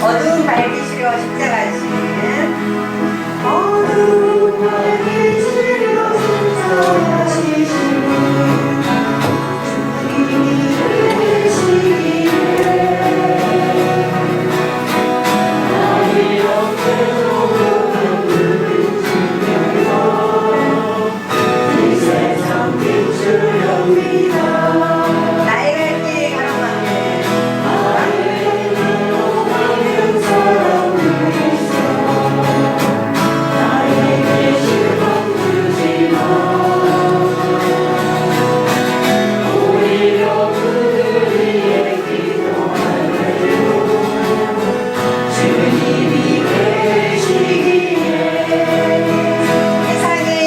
어두운 밝기시려 십자가 지시는 어두운 밝기시려 십자가 지시는 주님이 계시기에 나의 영광으로 이 세상 비추렵니다. 나의 갈 길 가로막는 나의 가로막는 사람을 있어 나에게 실망 주지 마. 오히려 그들에게 기도하래요. 주님이 계시기에 세상의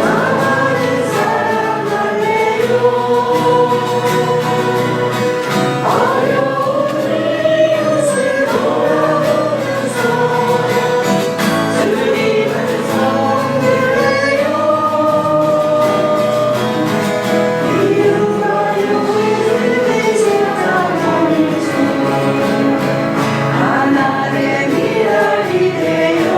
많은 사랑 할래요. 어려운 이웃을 돌아보면서 주님을 섬기래요. 이유가 요즘에 세상을 주 하나의 미랄이 되어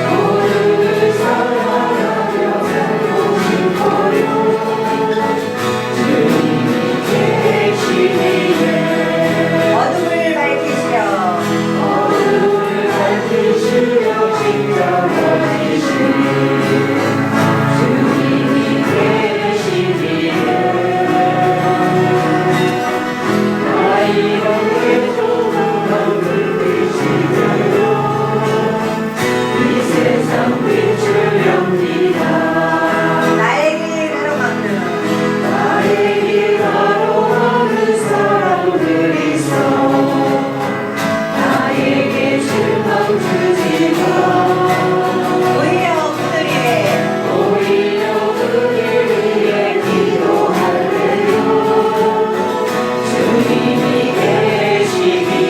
모두를 사랑하며 살고 싶어요. 주님이 계시기에 어둠을 밝히시려 십자가 지시니 주님이 계시기에 나의 영광에 조금만 불빛이되어 이 세상 빛을 엽니다. 나의 길 가로막는 나의 길 가로막는 사람들이 있어 나에게 실망 주지 마. 오히려 그들 위해 기도할래요. 주님이 계시기에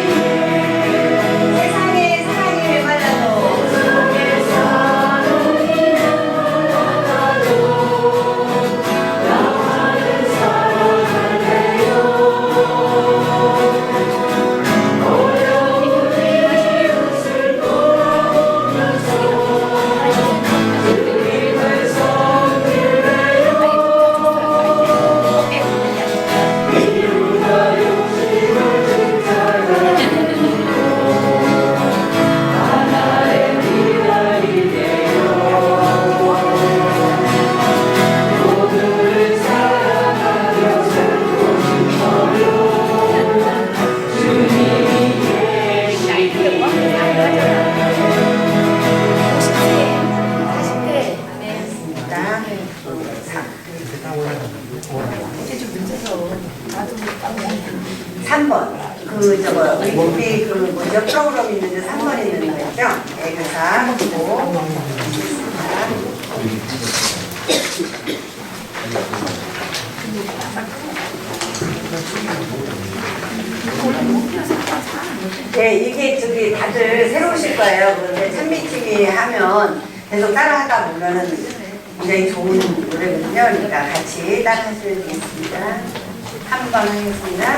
세상에 사랑이 말라도 세상에 사랑이 말라도 나를 사랑할래요. 어려운 이웃을 돌아보면서 주님을 섬기래요. 이유가 욕심을 쫓아가는 하나의 미랄이 되어 모두를 사랑하며 살고 싶어요. 주님이 계시기에 삼 번 우리 그 뭐죠 프로그램 있는데 3번 있는 거 있죠? 애교사 보고 네, 이게 저기 다들 새로우실 거예요. 그런데 찬미팀이 하면 계속 따라하다 보면은 굉장히 좋은 노래거든요. 그러니까 같이 따라하시면 되겠습니다. 한 번 하겠습니다.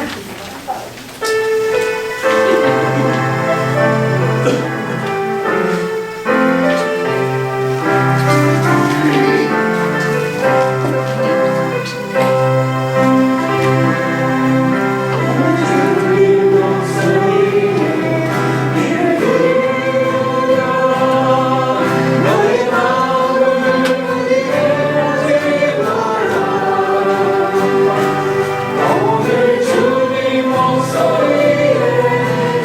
오늘 주님 목소리에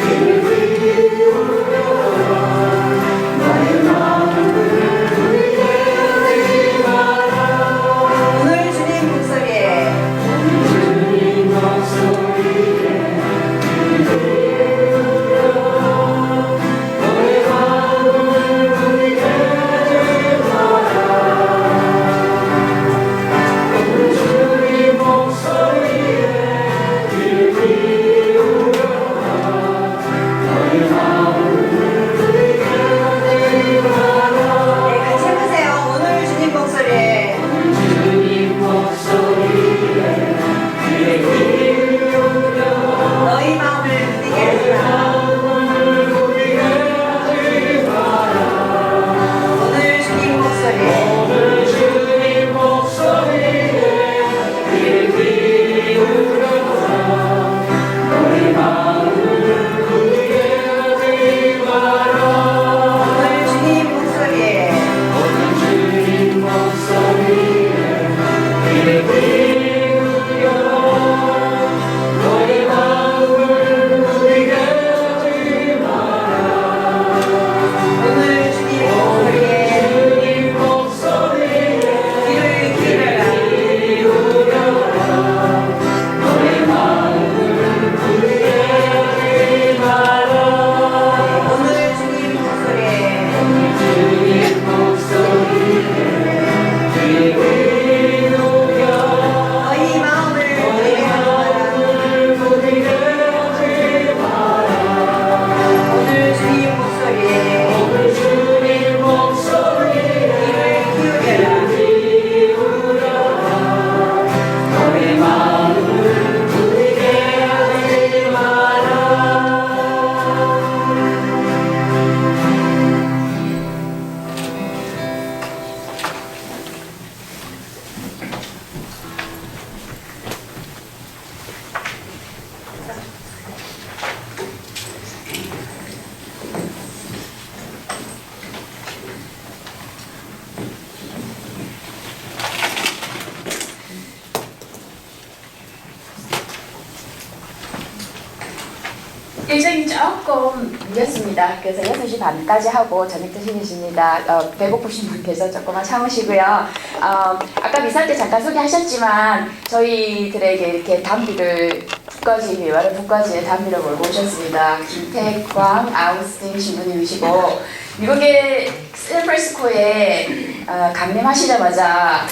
일정이 조금 밀렸습니다. 그래서 6시 반까지 하고 저녁 드시겠습니다. 배고프신 분께서 조금만 참으시고요. 아까 미사 때 잠깐 소개하셨지만 저희들에게 이렇게 담비를 외화를 북까지의 담비를 몰고 오셨습니다. 김태광 아우스틴 신부님이시고 미국의 샌프란시스코에 강림하시자마자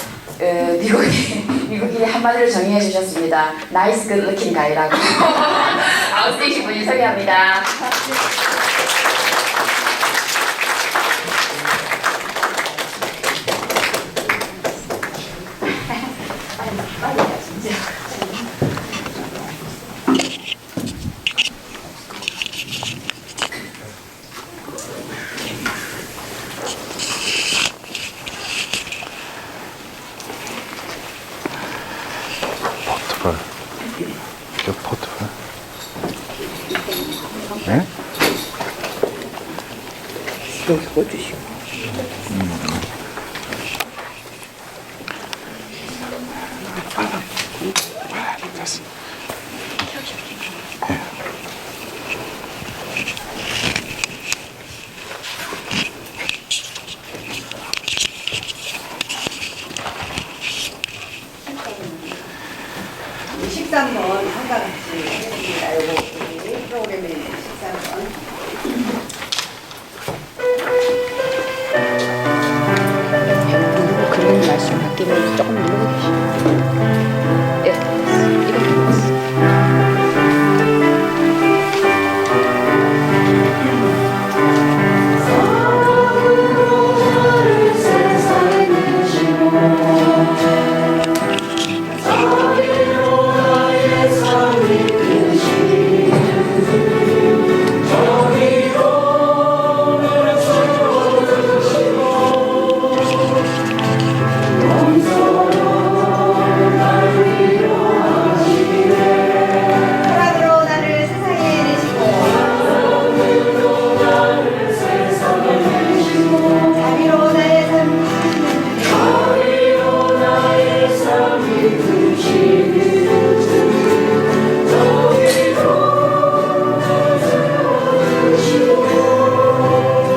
미국인이 한마디로 정의해 주셨습니다. 나이스 굿 루킹 가이라고. 아우스틴 신부님 소개합니다. 빨리 가 진짜. 저 포트볼. 네? 여기 꺼주시고. 됐어. 예. 13번 한가 같이 했습니다. 요거 우리 프로그램에 13번. 누르고 그리는 말씀 바뀌면 조금 누르고 계시죠. 이렇게 됐어. 사랑으로 나를 세상에 내시고 자비로 나의 삶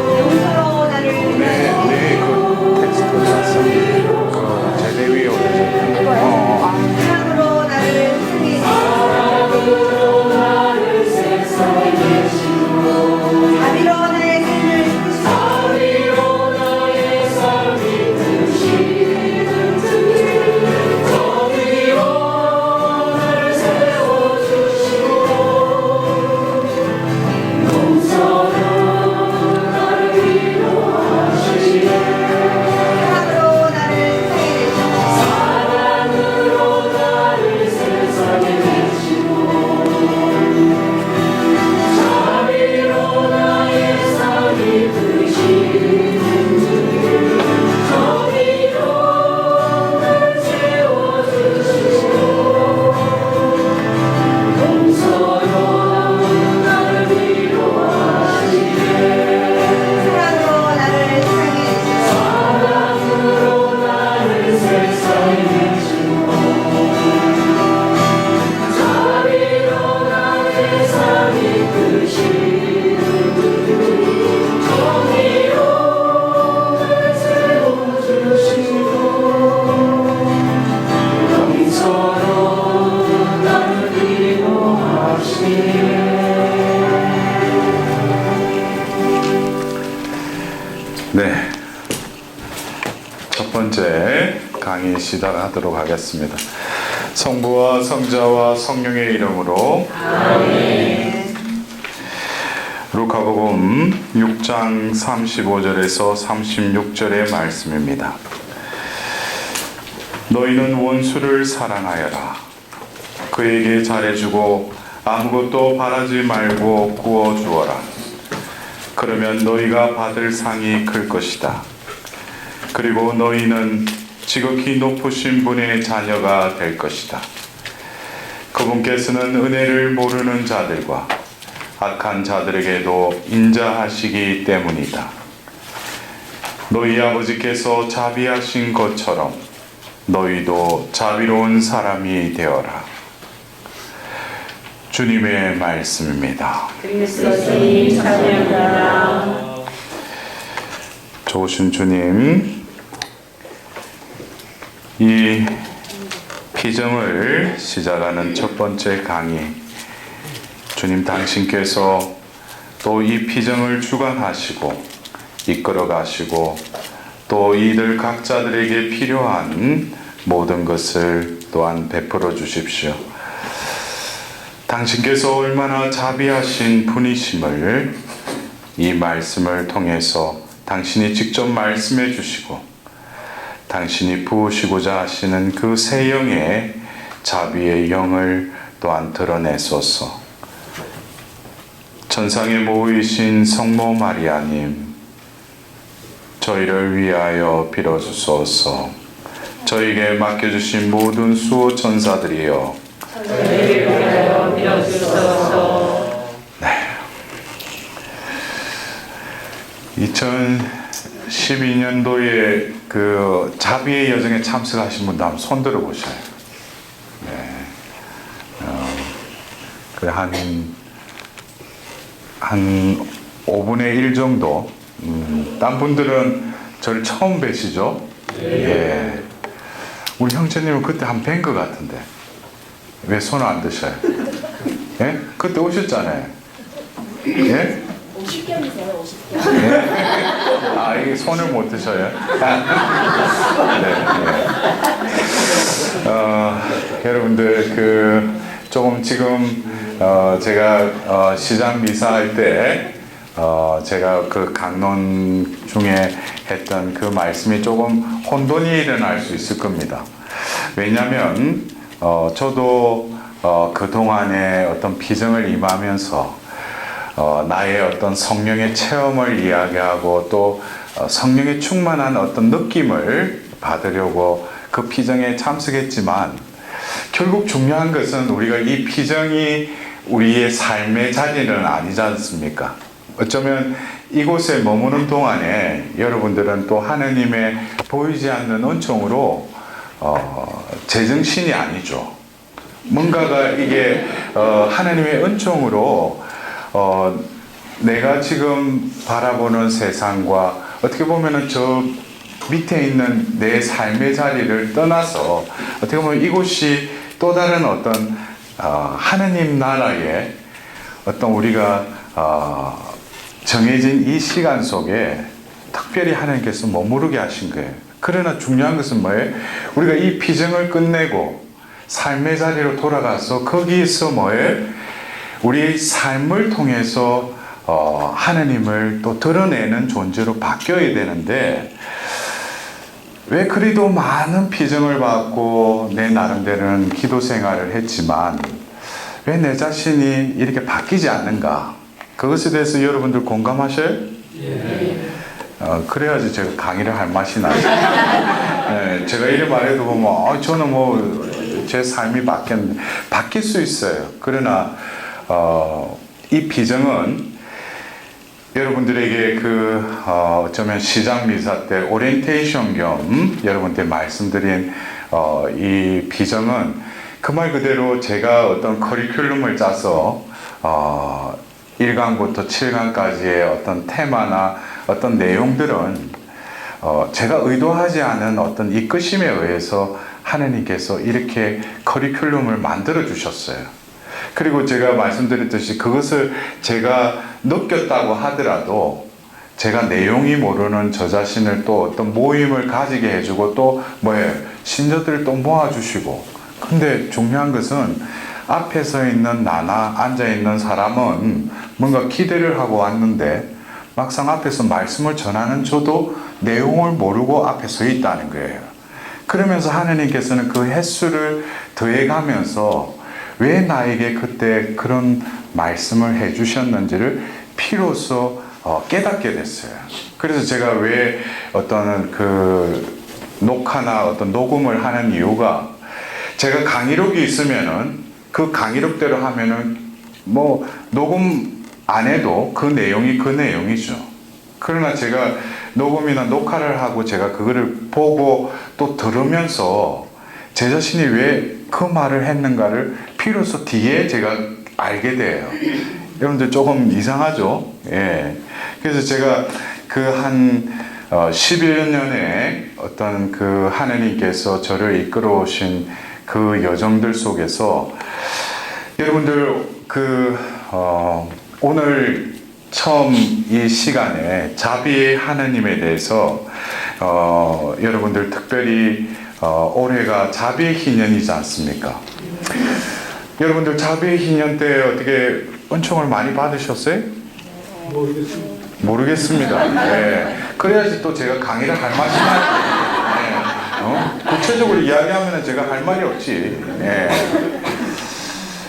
용서로 나를 네, 그 텍스트 봤어. 그 제대 위에 올려져. 사랑으로 나를 세상에 내시고 자비로 나의 삶을 사랑으로 나를 세상에 내시고 사랑으로 나를 세상에 내시고 네. 첫 번째 강의 시작하도록 하겠습니다. 성부와 성자와 성령의 이름으로 루카복음 6장 35절에서 36절의 말씀입니다. 너희는 원수를 사랑하여라. 그에게 잘해주고 아무것도 바라지 말고 구워주어라. 그러면 너희가 받을 상이 클 것이다. 그리고 너희는 지극히 높으신 분의 자녀가 될 것이다. 그분께서는 은혜를 모르는 자들과 악한 자들에게도 인자하시기 때문이다. 너희 아버지께서 자비하신 것처럼 너희도 자비로운 사람이 되어라. 주님의 말씀입니다. 그리스도님 찬양합니다. 좋으신 주님, 이 피정을 시작하는 첫 번째 강의, 주님 당신께서 또 이 피정을 주관하시고 이끌어 가시고 또 이들 각자들에게 필요한 모든 것을 또한 베풀어 주십시오. 당신께서 얼마나 자비하신 분이심을 이 말씀을 통해서 당신이 직접 말씀해 주시고 당신이 부으시고자 하시는 그 새 영의 자비의 영을 또한 드러내소서. 천상에 모이신 성모 마리아님, 저희를 위하여 빌어주소서. 저희에게 맡겨주신 모든 수호 천사들이여, 저희를 위하여 빌어주소서. 네. 2012년도에 그 자비의 여정에 참석하신 분도 한번 손 들어 보셔요. 네. 한 5분의 1 정도. 딴 분들은 저를 처음 뵈시죠? 예. 우리 형제님은 그때 한 뵌 것 같은데 왜 손을 안 드셔요? 예? 그때 오셨잖아요. 예? 50견이세요, 50견. 예? 아, 이게 손을 못 드셔요? 네, 예. 여러분들 조금 지금 제가 시장 미사할 때 제가 그 강론 중에 했던 그 말씀이 조금 혼돈이 일어날 수 있을 겁니다. 왜냐하면 저도 그동안에 어떤 비정을 임하면서 나의 어떤 성령의 체험을 이야기하고 또 성령의 충만한 어떤 느낌을 받으려고 그 피정에 참석했지만 결국 중요한 것은 우리가 이 피정이 우리의 삶의 자리는 아니지 않습니까? 어쩌면 이곳에 머무는 동안에 여러분들은 또 하느님의 보이지 않는 은총으로 제정신이 아니죠. 뭔가가 이게 하나님의 은총으로 내가 지금 바라보는 세상과 어떻게 보면은 저 밑에 있는 내 삶의 자리를 떠나서 어떻게 보면 이곳이 또 다른 어떤 하느님 나라의 어떤 우리가 정해진 이 시간 속에 특별히 하나님께서 머무르게 하신 거예요. 그러나 중요한 것은 뭐예요? 우리가 이 피정을 끝내고 삶의 자리로 돌아가서 거기에서 뭐예요? 우리의 삶을 통해서 하나님을 또 드러내는 존재로 바뀌어야 되는데 왜 그리도 많은 피정을 받고 내 나름대로는 기도 생활을 했지만 왜 내 자신이 이렇게 바뀌지 않는가? 그것에 대해서 여러분들 공감하셔요? 예. 그래야지 제가 강의를 할 맛이 나죠. 네, 제가 이래 말해도 보면 저는 뭐 제 삶이 바뀔 수 있어요. 그러나 이 비정은 여러분들에게 어쩌면 시장 미사 때 오리엔테이션 겸 여러분한테 말씀드린 이 비정은 그 말 그대로 제가 어떤 커리큘럼을 짜서 1강부터 7강까지의 어떤 테마나 어떤 내용들은 제가 의도하지 않은 어떤 이끄심에 의해서 하나님께서 이렇게 커리큘럼을 만들어 주셨어요. 그리고 제가 말씀드렸듯이 그것을 제가 느꼈다고 하더라도 제가 내용이 모르는 저 자신을 또 어떤 모임을 가지게 해주고 또 신자들을 또 모아주시고 근데 중요한 것은 앞에 서 있는 나나 앉아 있는 사람은 뭔가 기대를 하고 왔는데 막상 앞에서 말씀을 전하는 저도 내용을 모르고 앞에 서 있다는 거예요. 그러면서 하나님께서는 그 횟수를 더해가면서 왜 나에게 그때 그런 말씀을 해주셨는지를 피로써 깨닫게 됐어요. 그래서 제가 왜 어떤 녹화나 어떤 녹음을 하는 이유가 제가 강의록이 있으면은 그 강의록대로 하면은 뭐 녹음 안 해도 그 내용이 그 내용이죠. 그러나 제가 녹음이나 녹화를 하고 제가 그거를 보고 또 들으면서 제 자신이 왜 그 말을 했는가를 비로소 뒤에 제가 알게 돼요. 여러분들 조금 이상하죠? 예. 그래서 제가 그 한 11년에 어떤 그 하나님께서 저를 이끌어 오신 그 여정들 속에서 여러분들 오늘 처음 이 시간에 자비의 하나님에 대해서 여러분들 특별히 올해가 자비의 희년이지 않습니까? 여러분들 자비의 희년 때 어떻게 은총을 많이 받으셨어요? 모르겠습니다. 네. 그래야지 또 제가 강의를 할 맛이 나요. 네. 구체적으로 이야기하면 제가 할 말이 없지. 네.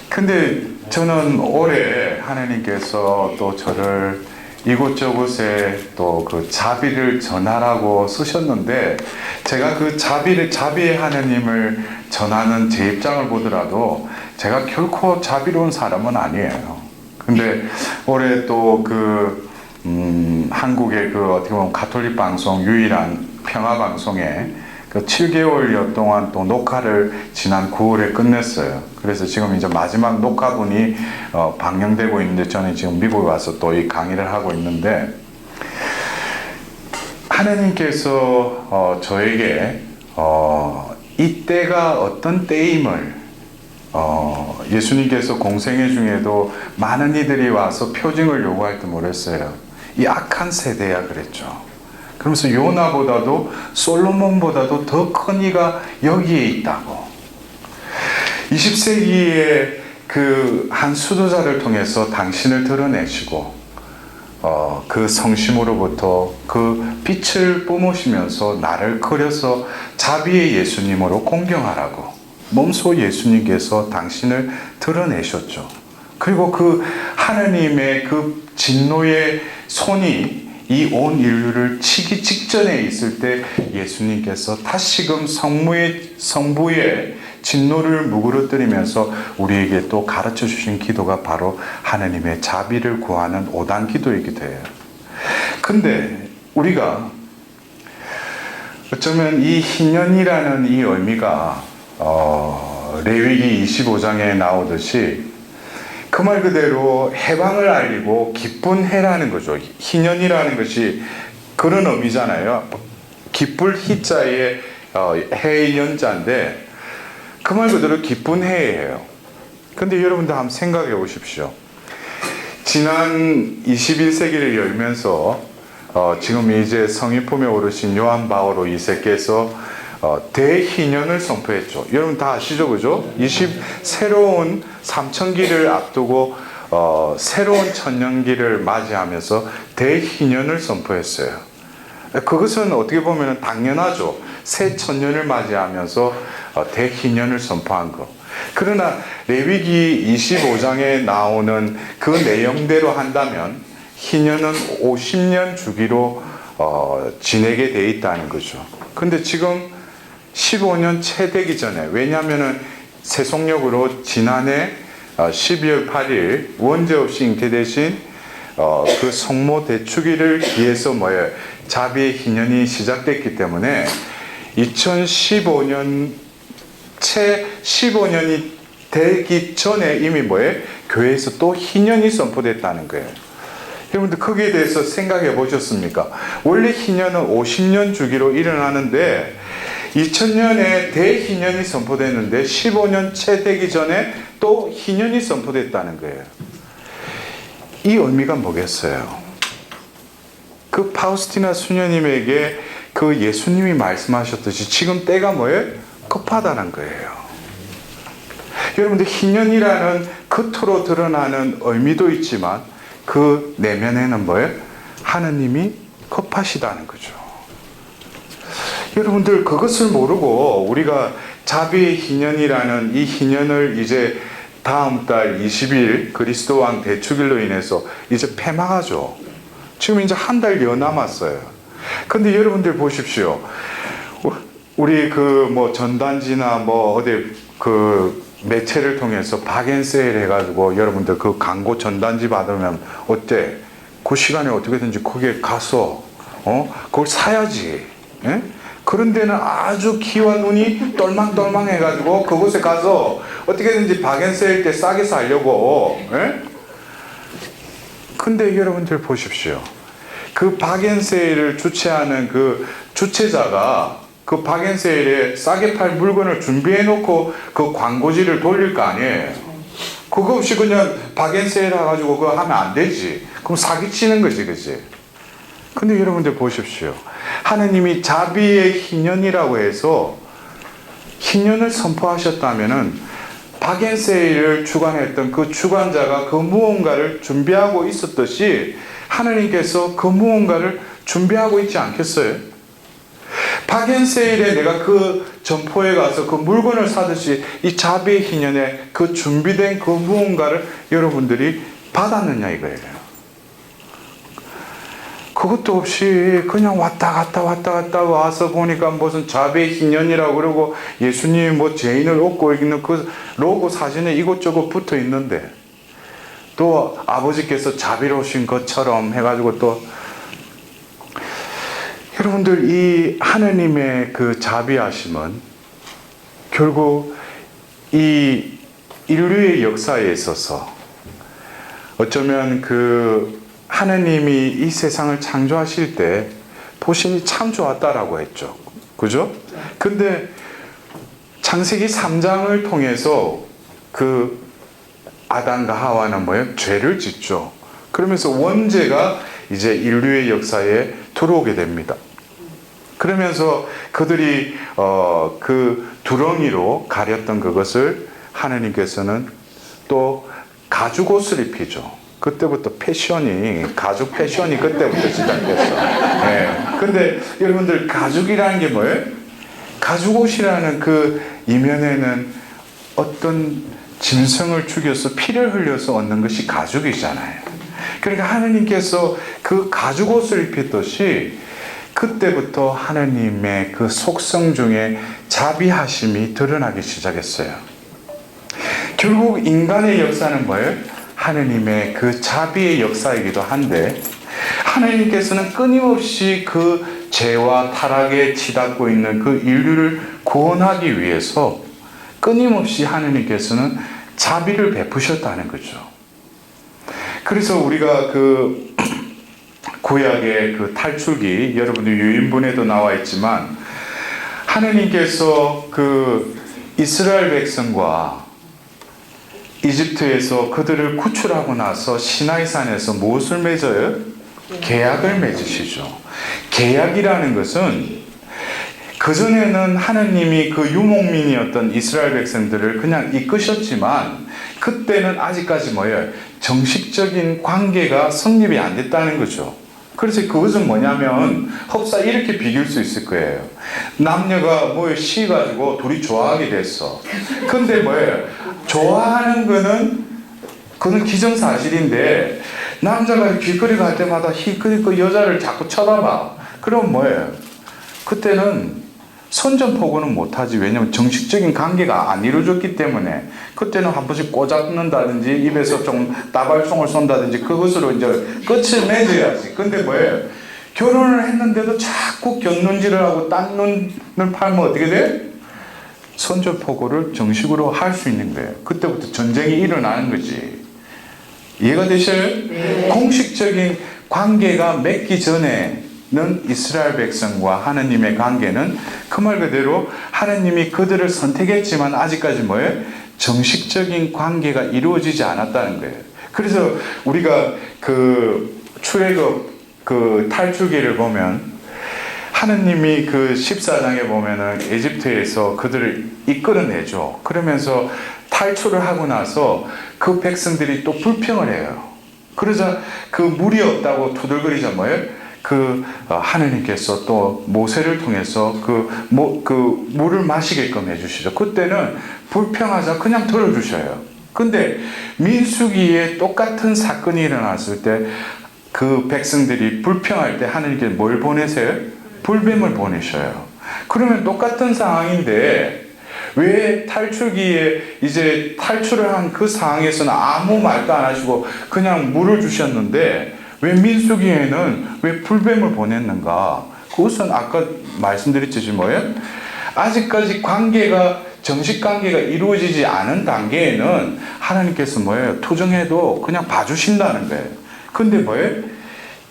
근데 저는 올해 하나님께서 또 저를 이곳저곳에 또 그 자비를 전하라고 쓰셨는데, 제가 그 자비의 하나님을 전하는 제 입장을 보더라도 제가 결코 자비로운 사람은 아니에요. 근데 올해 또 한국의 어떻게 보면 가톨릭 방송 유일한 평화 방송에 7개월여 동안 또 녹화를 지난 9월에 끝냈어요. 그래서 지금 이제 마지막 녹화분이 방영되고 있는데, 저는 지금 미국에 와서 또 이 강의를 하고 있는데, 하나님께서 저에게 이때가 어떤 때임을 예수님께서 공생애 중에도 많은 이들이 와서 표징을 요구할 때 뭐랬어요? 이 악한 세대야 그랬죠. 그러면서 요나보다도 솔로몬보다도 더 큰 이가 여기에 있다고. 20세기에 그 한 수도자를 통해서 당신을 드러내시고 그 성심으로부터 그 빛을 뿜으시면서 나를 그려서 자비의 예수님으로 공경하라고 몸소 예수님께서 당신을 드러내셨죠. 그리고 그 하나님의 그 진노의 손이 이 온 인류를 치기 직전에 있을 때 예수님께서 다시금 성부의 진노를 무그러뜨리면서 우리에게 또 가르쳐 주신 기도가 바로 하나님의 자비를 구하는 5단 기도이기도 해요. 근데 우리가 어쩌면 이 희년이라는 이 의미가 레위기 25장에 나오듯이 그 말 그대로 해방을 알리고 기쁜 해라는 거죠. 희년이라는 것이 그런 의미잖아요. 기쁠 희자에 해의 연자인데 그 말 그대로 기쁜 해예요. 근데 여러분들 한번 생각해 보십시오. 지난 21세기를 열면서 지금 이제 성인품에 오르신 요한 바오로 2세께서 대희년을 선포했죠. 여러분 다 아시죠, 그죠? 새로운 3천기를 앞두고 새로운 천년기를 맞이하면서 대희년을 선포했어요. 그것은 어떻게 보면 당연하죠. 새 천년을 맞이하면서 대희년을 선포한 거. 그러나 레위기 25장에 나오는 그 내용대로 한다면 희년은 50년 주기로 지내게 돼 있다는 거죠. 근데 지금 15년 채 되기 전에, 왜냐하면 세속력으로 지난해 12월 8일 원죄 없이 잉태되신 그 성모 대축일을 기해서 자비의 희년이 시작됐기 때문에 2015년 채 15년이 되기 전에 이미 교회에서 또 희년이 선포됐다는 거예요. 여러분들 거기에 대해서 생각해 보셨습니까? 원래 희년은 50년 주기로 일어나는데 2000년에 대희년이 선포됐는데 15년 채 되기 전에 또 희년이 선포됐다는 거예요. 이 의미가 뭐겠어요? 그 파우스티나 수녀님에게 그 예수님이 말씀하셨듯이 지금 때가 급하다는 거예요. 여러분들 희년이라는 겉으로 드러나는 의미도 있지만 그 내면에는 하나님이 급하시다는 거죠. 여러분들 그것을 모르고 우리가 자비의 희년이라는 이 희년을 이제 다음 달 20일 그리스도 왕 대축일로 인해서 이제 폐막하죠. 지금 이제 한 달여 남았어요. 근데 여러분들 보십시오. 우리 전단지나 어디 매체를 통해서 박앤세일 해가지고 여러분들 그 광고 전단지 받으면 어때? 그 시간에 어떻게든지 거기에 가서 그걸 사야지. 예? 그런 데는 아주 키와 눈이 똘망똘망 해가지고 그곳에 가서 어떻게든지 바겐세일 때 싸게 살려고. 예? 근데 여러분들 보십시오. 그 바겐세일을 주최하는 그 주최자가 그 바겐세일에 싸게 팔 물건을 준비해 놓고 그 광고지를 돌릴 거 아니에요. 그거 없이 그냥 바겐세일 해가지고 그거 하면 안 되지. 그럼 사기치는 거지, 그지? 근데 여러분들 보십시오. 하느님이 자비의 희년이라고 해서 희년을 선포하셨다면은 바겐세일을 주관했던 그 주관자가 그 무언가를 준비하고 있었듯이 하느님께서 그 무언가를 준비하고 있지 않겠어요? 바겐세일에 내가 그 점포에 가서 그 물건을 사듯이 이 자비의 희년에 그 준비된 그 무언가를 여러분들이 받았느냐 이거예요. 그것도 없이 그냥 왔다 갔다 와서 보니까 무슨 자비의 희년이라고 그러고 예수님이 뭐 죄인을 얻고 있는 그 로고 사진에 이것저것 붙어 있는데 또 아버지께서 자비로우신 것처럼 해가지고 또 여러분들 이 하느님의 그 자비하심은 결국 이 인류의 역사에 있어서 어쩌면 그 하느님이 이 세상을 창조하실 때 보시니 참 좋았다라고 했죠. 그죠? 근데 창세기 3장을 통해서 그 아담과 하와는 뭐예요? 죄를 짓죠. 그러면서 원죄가 이제 인류의 역사에 들어오게 됩니다. 그러면서 그들이 그 두렁이로 가렸던 그것을 하느님께서는 또 가죽 옷을 입히죠. 그때부터 패션이 가죽 패션이 그때부터 시작됐어. 네. 근데 여러분들 가죽이라는 게 뭐예요? 가죽 옷이라는 그 이면에는 어떤 짐승을 죽여서 피를 흘려서 얻는 것이 가죽이잖아요. 그러니까 하느님께서 그 가죽 옷을 입혔듯이 그때부터 하느님의 그 속성 중에 자비하심이 드러나기 시작했어요. 결국 인간의 역사는 뭐예요? 하느님의 그 자비의 역사이기도 한데 하느님께서는 끊임없이 그 죄와 타락에 치닫고 있는 그 인류를 구원하기 위해서 끊임없이 하느님께서는 자비를 베푸셨다는 거죠. 그래서 우리가 그 구약의 그 탈출기 여러분들 유인본에도 나와 있지만 하느님께서 그 이스라엘 백성과 이집트에서 그들을 구출하고 나서 시나이산에서 무엇을 맺어요? 계약을 맺으시죠. 계약이라는 것은 그전에는 하느님이 그 유목민이었던 이스라엘 백성들을 그냥 이끄셨지만 그때는 아직까지 뭐예요? 정식적인 관계가 성립이 안 됐다는 거죠. 그래서 그것은 뭐냐면 흡사 이렇게 비길 수 있을 거예요. 남녀가 뭐 시가지고 둘이 좋아하게 됐어. 근데 뭐예요? 좋아하는 거는 그건 기정사실인데 남자가 길거리 갈 때마다 그 여자를 자꾸 쳐다봐. 그럼 뭐예요? 그때는 선전포고는 못하지. 왜냐면 정식적인 관계가 안 이루어졌기 때문에 그때는 한 번씩 꼬잡는다든지 입에서 좀 따발총을 쏜다든지 그것으로 이제 끝을 맺어야지. 근데 뭐예요? 결혼을 했는데도 자꾸 곁눈질을 하고 딴 눈을 팔면 어떻게 돼? 선전포고를 정식으로 할 수 있는 거예요. 그때부터 전쟁이 일어나는 거지. 이해가 되셔요? 네. 공식적인 관계가 맺기 전에는 이스라엘 백성과 하느님의 관계는 그 말 그대로 하느님이 그들을 선택했지만 아직까지 뭐예요? 정식적인 관계가 이루어지지 않았다는 거예요. 그래서 우리가 그 출애굽 그 탈출기를 보면 하느님이 그 14장에 보면은 에집트에서 그들을 이끌어내죠. 그러면서 탈출을 하고 나서 그 백성들이 또 불평을 해요. 그러자 그 물이 없다고 투덜거리자 뭐예요? 그 하느님께서 또 모세를 통해서 그 물을 마시게끔 해주시죠. 그때는 불평하자 그냥 들어주셔요. 근데 민수기에 똑같은 사건이 일어났을 때 그 백성들이 불평할 때 하느님께 뭘 보내세요? 불뱀을 보내셔요. 그러면 똑같은 상황인데 왜 탈출기에 이제 탈출을 한 그 상황에서는 아무 말도 안 하시고 그냥 물을 주셨는데 왜 민수기에는 왜 불뱀을 보냈는가? 그것은 아까 말씀드렸듯이 뭐예요? 아직까지 관계가 정식 관계가 이루어지지 않은 단계에는 하나님께서 뭐예요? 투정해도 그냥 봐주신다는 거예요. 근데 뭐예요?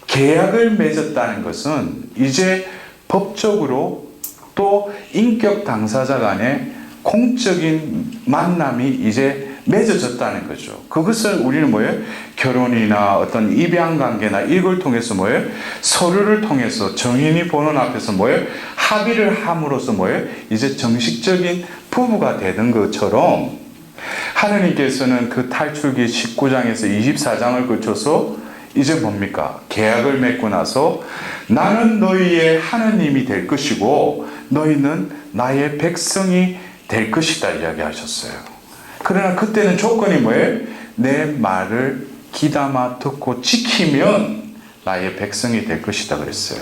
계약을 맺었다는 것은 이제 법적으로 또 인격 당사자 간의 공적인 만남이 이제 맺어졌다는 거죠. 그것을 우리는 뭐예요? 결혼이나 어떤 입양 관계나 이걸 통해서 뭐예요? 서류를 통해서 정인이 보는 앞에서 뭐예요? 합의를 함으로써 뭐예요? 이제 정식적인 부부가 되는 것처럼 하나님께서는 그 탈출기 19장에서 24장을 거쳐서 이제 뭡니까? 계약을 맺고 나서 나는 너희의 하나님이 될 것이고 너희는 나의 백성이 될 것이다 이야기하셨어요. 그러나 그때는 조건이 뭐예요? 내 말을 귀담아 듣고 지키면 나의 백성이 될 것이다 그랬어요.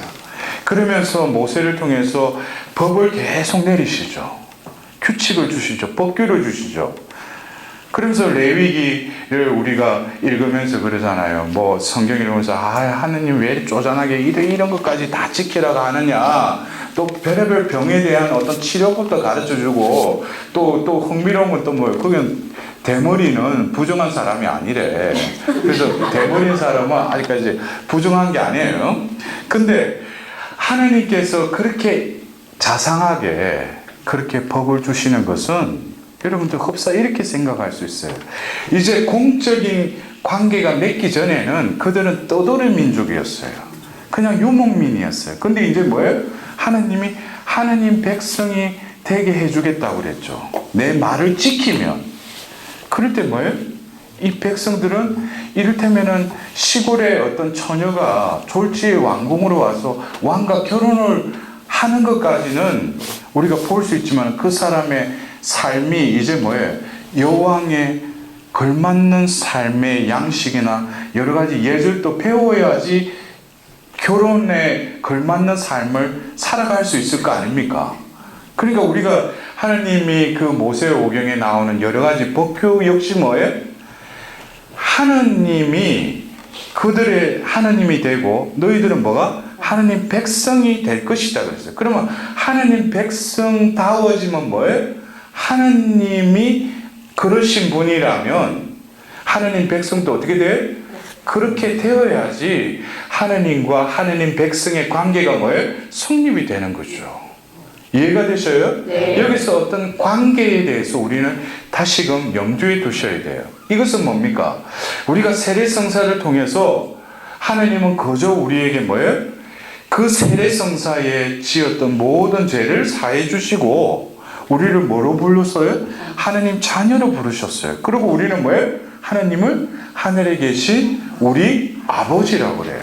그러면서 모세를 통해서 법을 계속 내리시죠. 규칙을 주시죠. 법규를 주시죠. 그러면서 레위기를 우리가 읽으면서 그러잖아요. 뭐 성경 읽으면서 하느님 왜 쪼잔하게 이런 것까지 다 지키라고 하느냐. 또 별의별 병에 대한 어떤 치료법도 가르쳐주고 또 흥미로운 건 또 뭐예요? 그건 대머리는 부정한 사람이 아니래. 그래서 대머리인 사람은 아직까지 부정한 게 아니에요. 근데 하나님께서 그렇게 자상하게 그렇게 법을 주시는 것은 여러분들 흡사 이렇게 생각할 수 있어요. 이제 공적인 관계가 맺기 전에는 그들은 떠돌이 민족이었어요. 그냥 유목민이었어요. 근데 이제 뭐예요? 하나님이 하나님 백성이 되게 해주겠다고 그랬죠. 내 말을 지키면. 그럴 때 뭐예요? 이 백성들은 이를테면은 시골의 어떤 처녀가 졸지의 왕궁으로 와서 왕과 결혼을 하는 것까지는 우리가 볼 수 있지만 그 사람의 삶이 이제 뭐예요? 여왕에 걸맞는 삶의 양식이나 여러 가지 예절도 배워야지 결혼에 걸맞는 삶을 살아갈 수 있을 거 아닙니까? 그러니까 우리가 하나님이 그 모세오경에 나오는 여러 가지 법규 역시 뭐예요? 하나님이 그들의 하나님이 되고 너희들은 뭐가? 하나님 백성이 될 것이다 그랬어요. 그러면 하나님 백성다워지면 뭐예요? 하나님이 그러신 분이라면 하나님 백성도 어떻게 돼요? 그렇게 되어야지 하나님과 하나님 백성의 관계가 뭐예요? 성립이 되는 거죠. 이해가 되셔요? 네. 여기서 어떤 관계에 대해서 우리는 다시금 염두에 두셔야 돼요. 이것은 뭡니까? 우리가 세례성사를 통해서 하나님은 그저 우리에게 뭐예요? 그 세례성사에 지었던 모든 죄를 사해 주시고 우리를 뭐로 불렀어요? 하나님 자녀로 부르셨어요. 그리고 우리는 뭐예요? 하나님을 하늘에 계신 우리 아버지라고 그래요.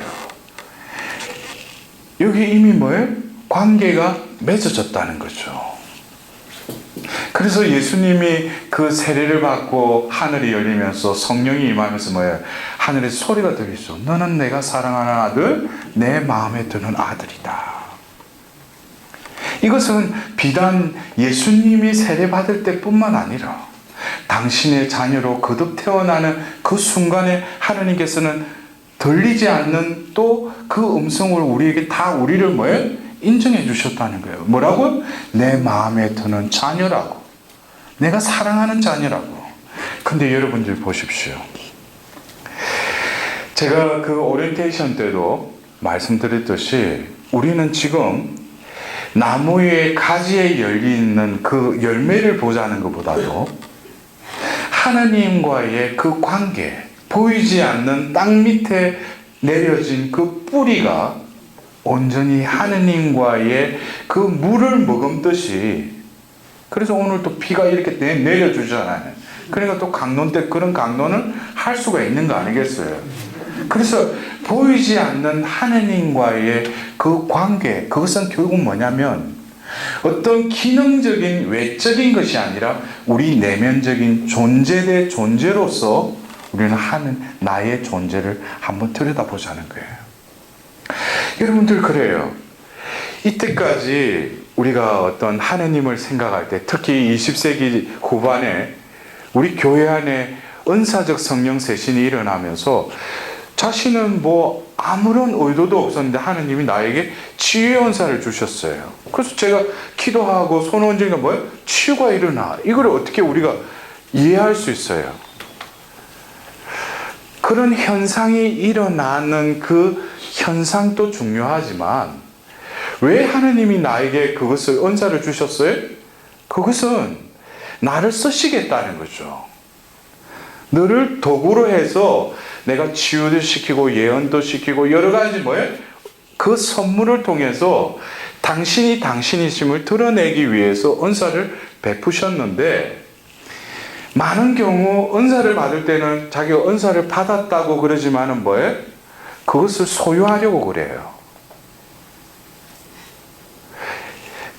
여기 이미 뭐예요? 관계가 맺어졌다는 거죠. 그래서 예수님이 그 세례를 받고 하늘이 열리면서 성령이 임하면서 뭐예요? 하늘에서 소리가 들리죠. 너는 내가 사랑하는 아들, 내 마음에 드는 아들이다. 이것은 비단 예수님이 세례 받을 때뿐만 아니라 당신의 자녀로 거듭 태어나는 그 순간에 하나님께서는 들리지 않는 또 그 음성을 우리에게 다 우리를 뭐예요? 인정해 주셨다는 거예요. 뭐라고? 내 마음에 드는 자녀라고. 내가 사랑하는 자녀라고. 근데 여러분들 보십시오. 제가 그 오리엔테이션 때도 말씀드렸듯이 우리는 지금 나무의 가지에 열리는 그 열매를 보자는 것보다도 하나님과의 그 관계, 보이지 않는 땅 밑에 내려진 그 뿌리가 온전히 하느님과의 그 물을 머금듯이, 그래서 오늘 또 비가 이렇게 내려주잖아요. 그러니까 또 강론 때 그런 강론을 할 수가 있는 거 아니겠어요? 그래서 보이지 않는 하느님과의 그 관계, 그것은 결국 뭐냐면 어떤 기능적인 외적인 것이 아니라 우리 내면적인 존재 대 존재로서 우리는 하는 나의 존재를 한번 들여다보자는 거예요. 여러분들 그래요. 이때까지 우리가 어떤 하느님을 생각할 때 특히 20세기 후반에 우리 교회 안에 은사적 성령 세신이 일어나면서 자신은 뭐 아무런 의도도 없었는데 하느님이 나에게 치유의 은사를 주셨어요. 그래서 제가 기도하고 손 얹으니까 뭐예요? 치유가 일어나. 이걸 어떻게 우리가 이해할 수 있어요? 그런 현상이 일어나는 그 현상도 중요하지만 왜 하느님이 나에게 그것을 은사를 주셨어요? 그것은 나를 쓰시겠다는 거죠. 너를 도구로 해서 내가 치유도 시키고 예언도 시키고 여러 가지 뭐예요? 그 선물을 통해서 당신이 당신이심을 드러내기 위해서 은사를 베푸셨는데 많은 경우 은사를 받을 때는 자기가 은사를 받았다고 그러지만은 뭐예요? 그것을 소유하려고 그래요.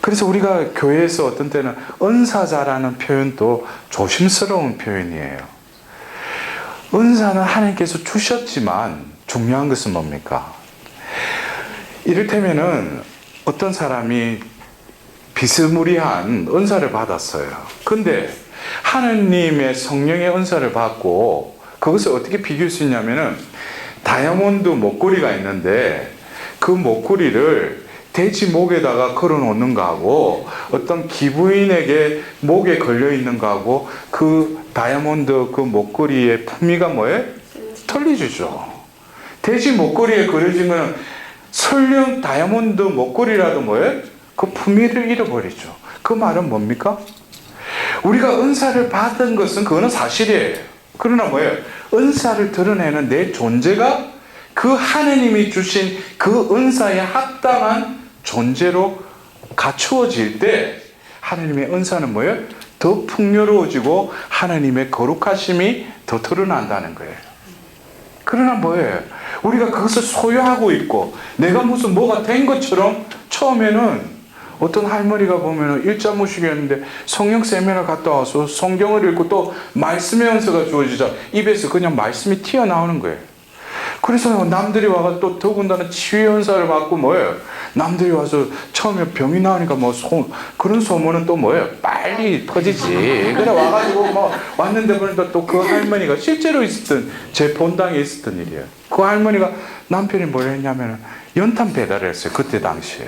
그래서 우리가 교회에서 어떤 때는 은사자라는 표현도 조심스러운 표현이에요. 은사는 하나님께서 주셨지만 중요한 것은 뭡니까? 이를테면은 어떤 사람이 비스무리한 은사를 받았어요. 근데 하느님의 성령의 은사를 받고 그것을 어떻게 비교할 수 있냐면은 다이아몬드 목걸이가 있는데 그 목걸이를 돼지 목에다가 걸어 놓는 거하고 어떤 기부인에게 목에 걸려 있는 거하고 그 다이아몬드 그 목걸이의 품위가 뭐예요? 틀리죠. 돼지 목걸이에 걸어진 거는 설령 다이아몬드 목걸이라도 뭐예요? 그 품위를 잃어버리죠. 그 말은 뭡니까? 우리가 은사를 받은 것은 그거는 사실이에요. 그러나 뭐예요? 은사를 드러내는 내 존재가 그 하느님이 주신 그 은사에 합당한 존재로 갖추어질 때 하느님의 은사는 뭐예요? 더 풍요로워지고 하느님의 거룩하심이 더 드러난다는 거예요. 그러나 뭐예요? 우리가 그것을 소유하고 있고 내가 무슨 뭐가 된 것처럼 처음에는 어떤 할머니가 보면 일자무식이었는데 성령 세미나 갔다 와서 성경을 읽고 또 말씀의 은사가 주어지자 입에서 그냥 말씀이 튀어나오는 거예요. 그래서 남들이 와서 또 더군다나 치유의 은사를 받고 뭐예요? 남들이 와서 처음에 병이 나오니까 뭐 그런 소문은 또 뭐예요? 빨리 퍼지지. 그래 와가지고 뭐 왔는데 보니까 또 그 할머니가 실제로 있었던 제 본당에 있었던 일이에요. 그 할머니가 남편이 뭘 했냐면 연탄 배달을 했어요. 그때 당시에.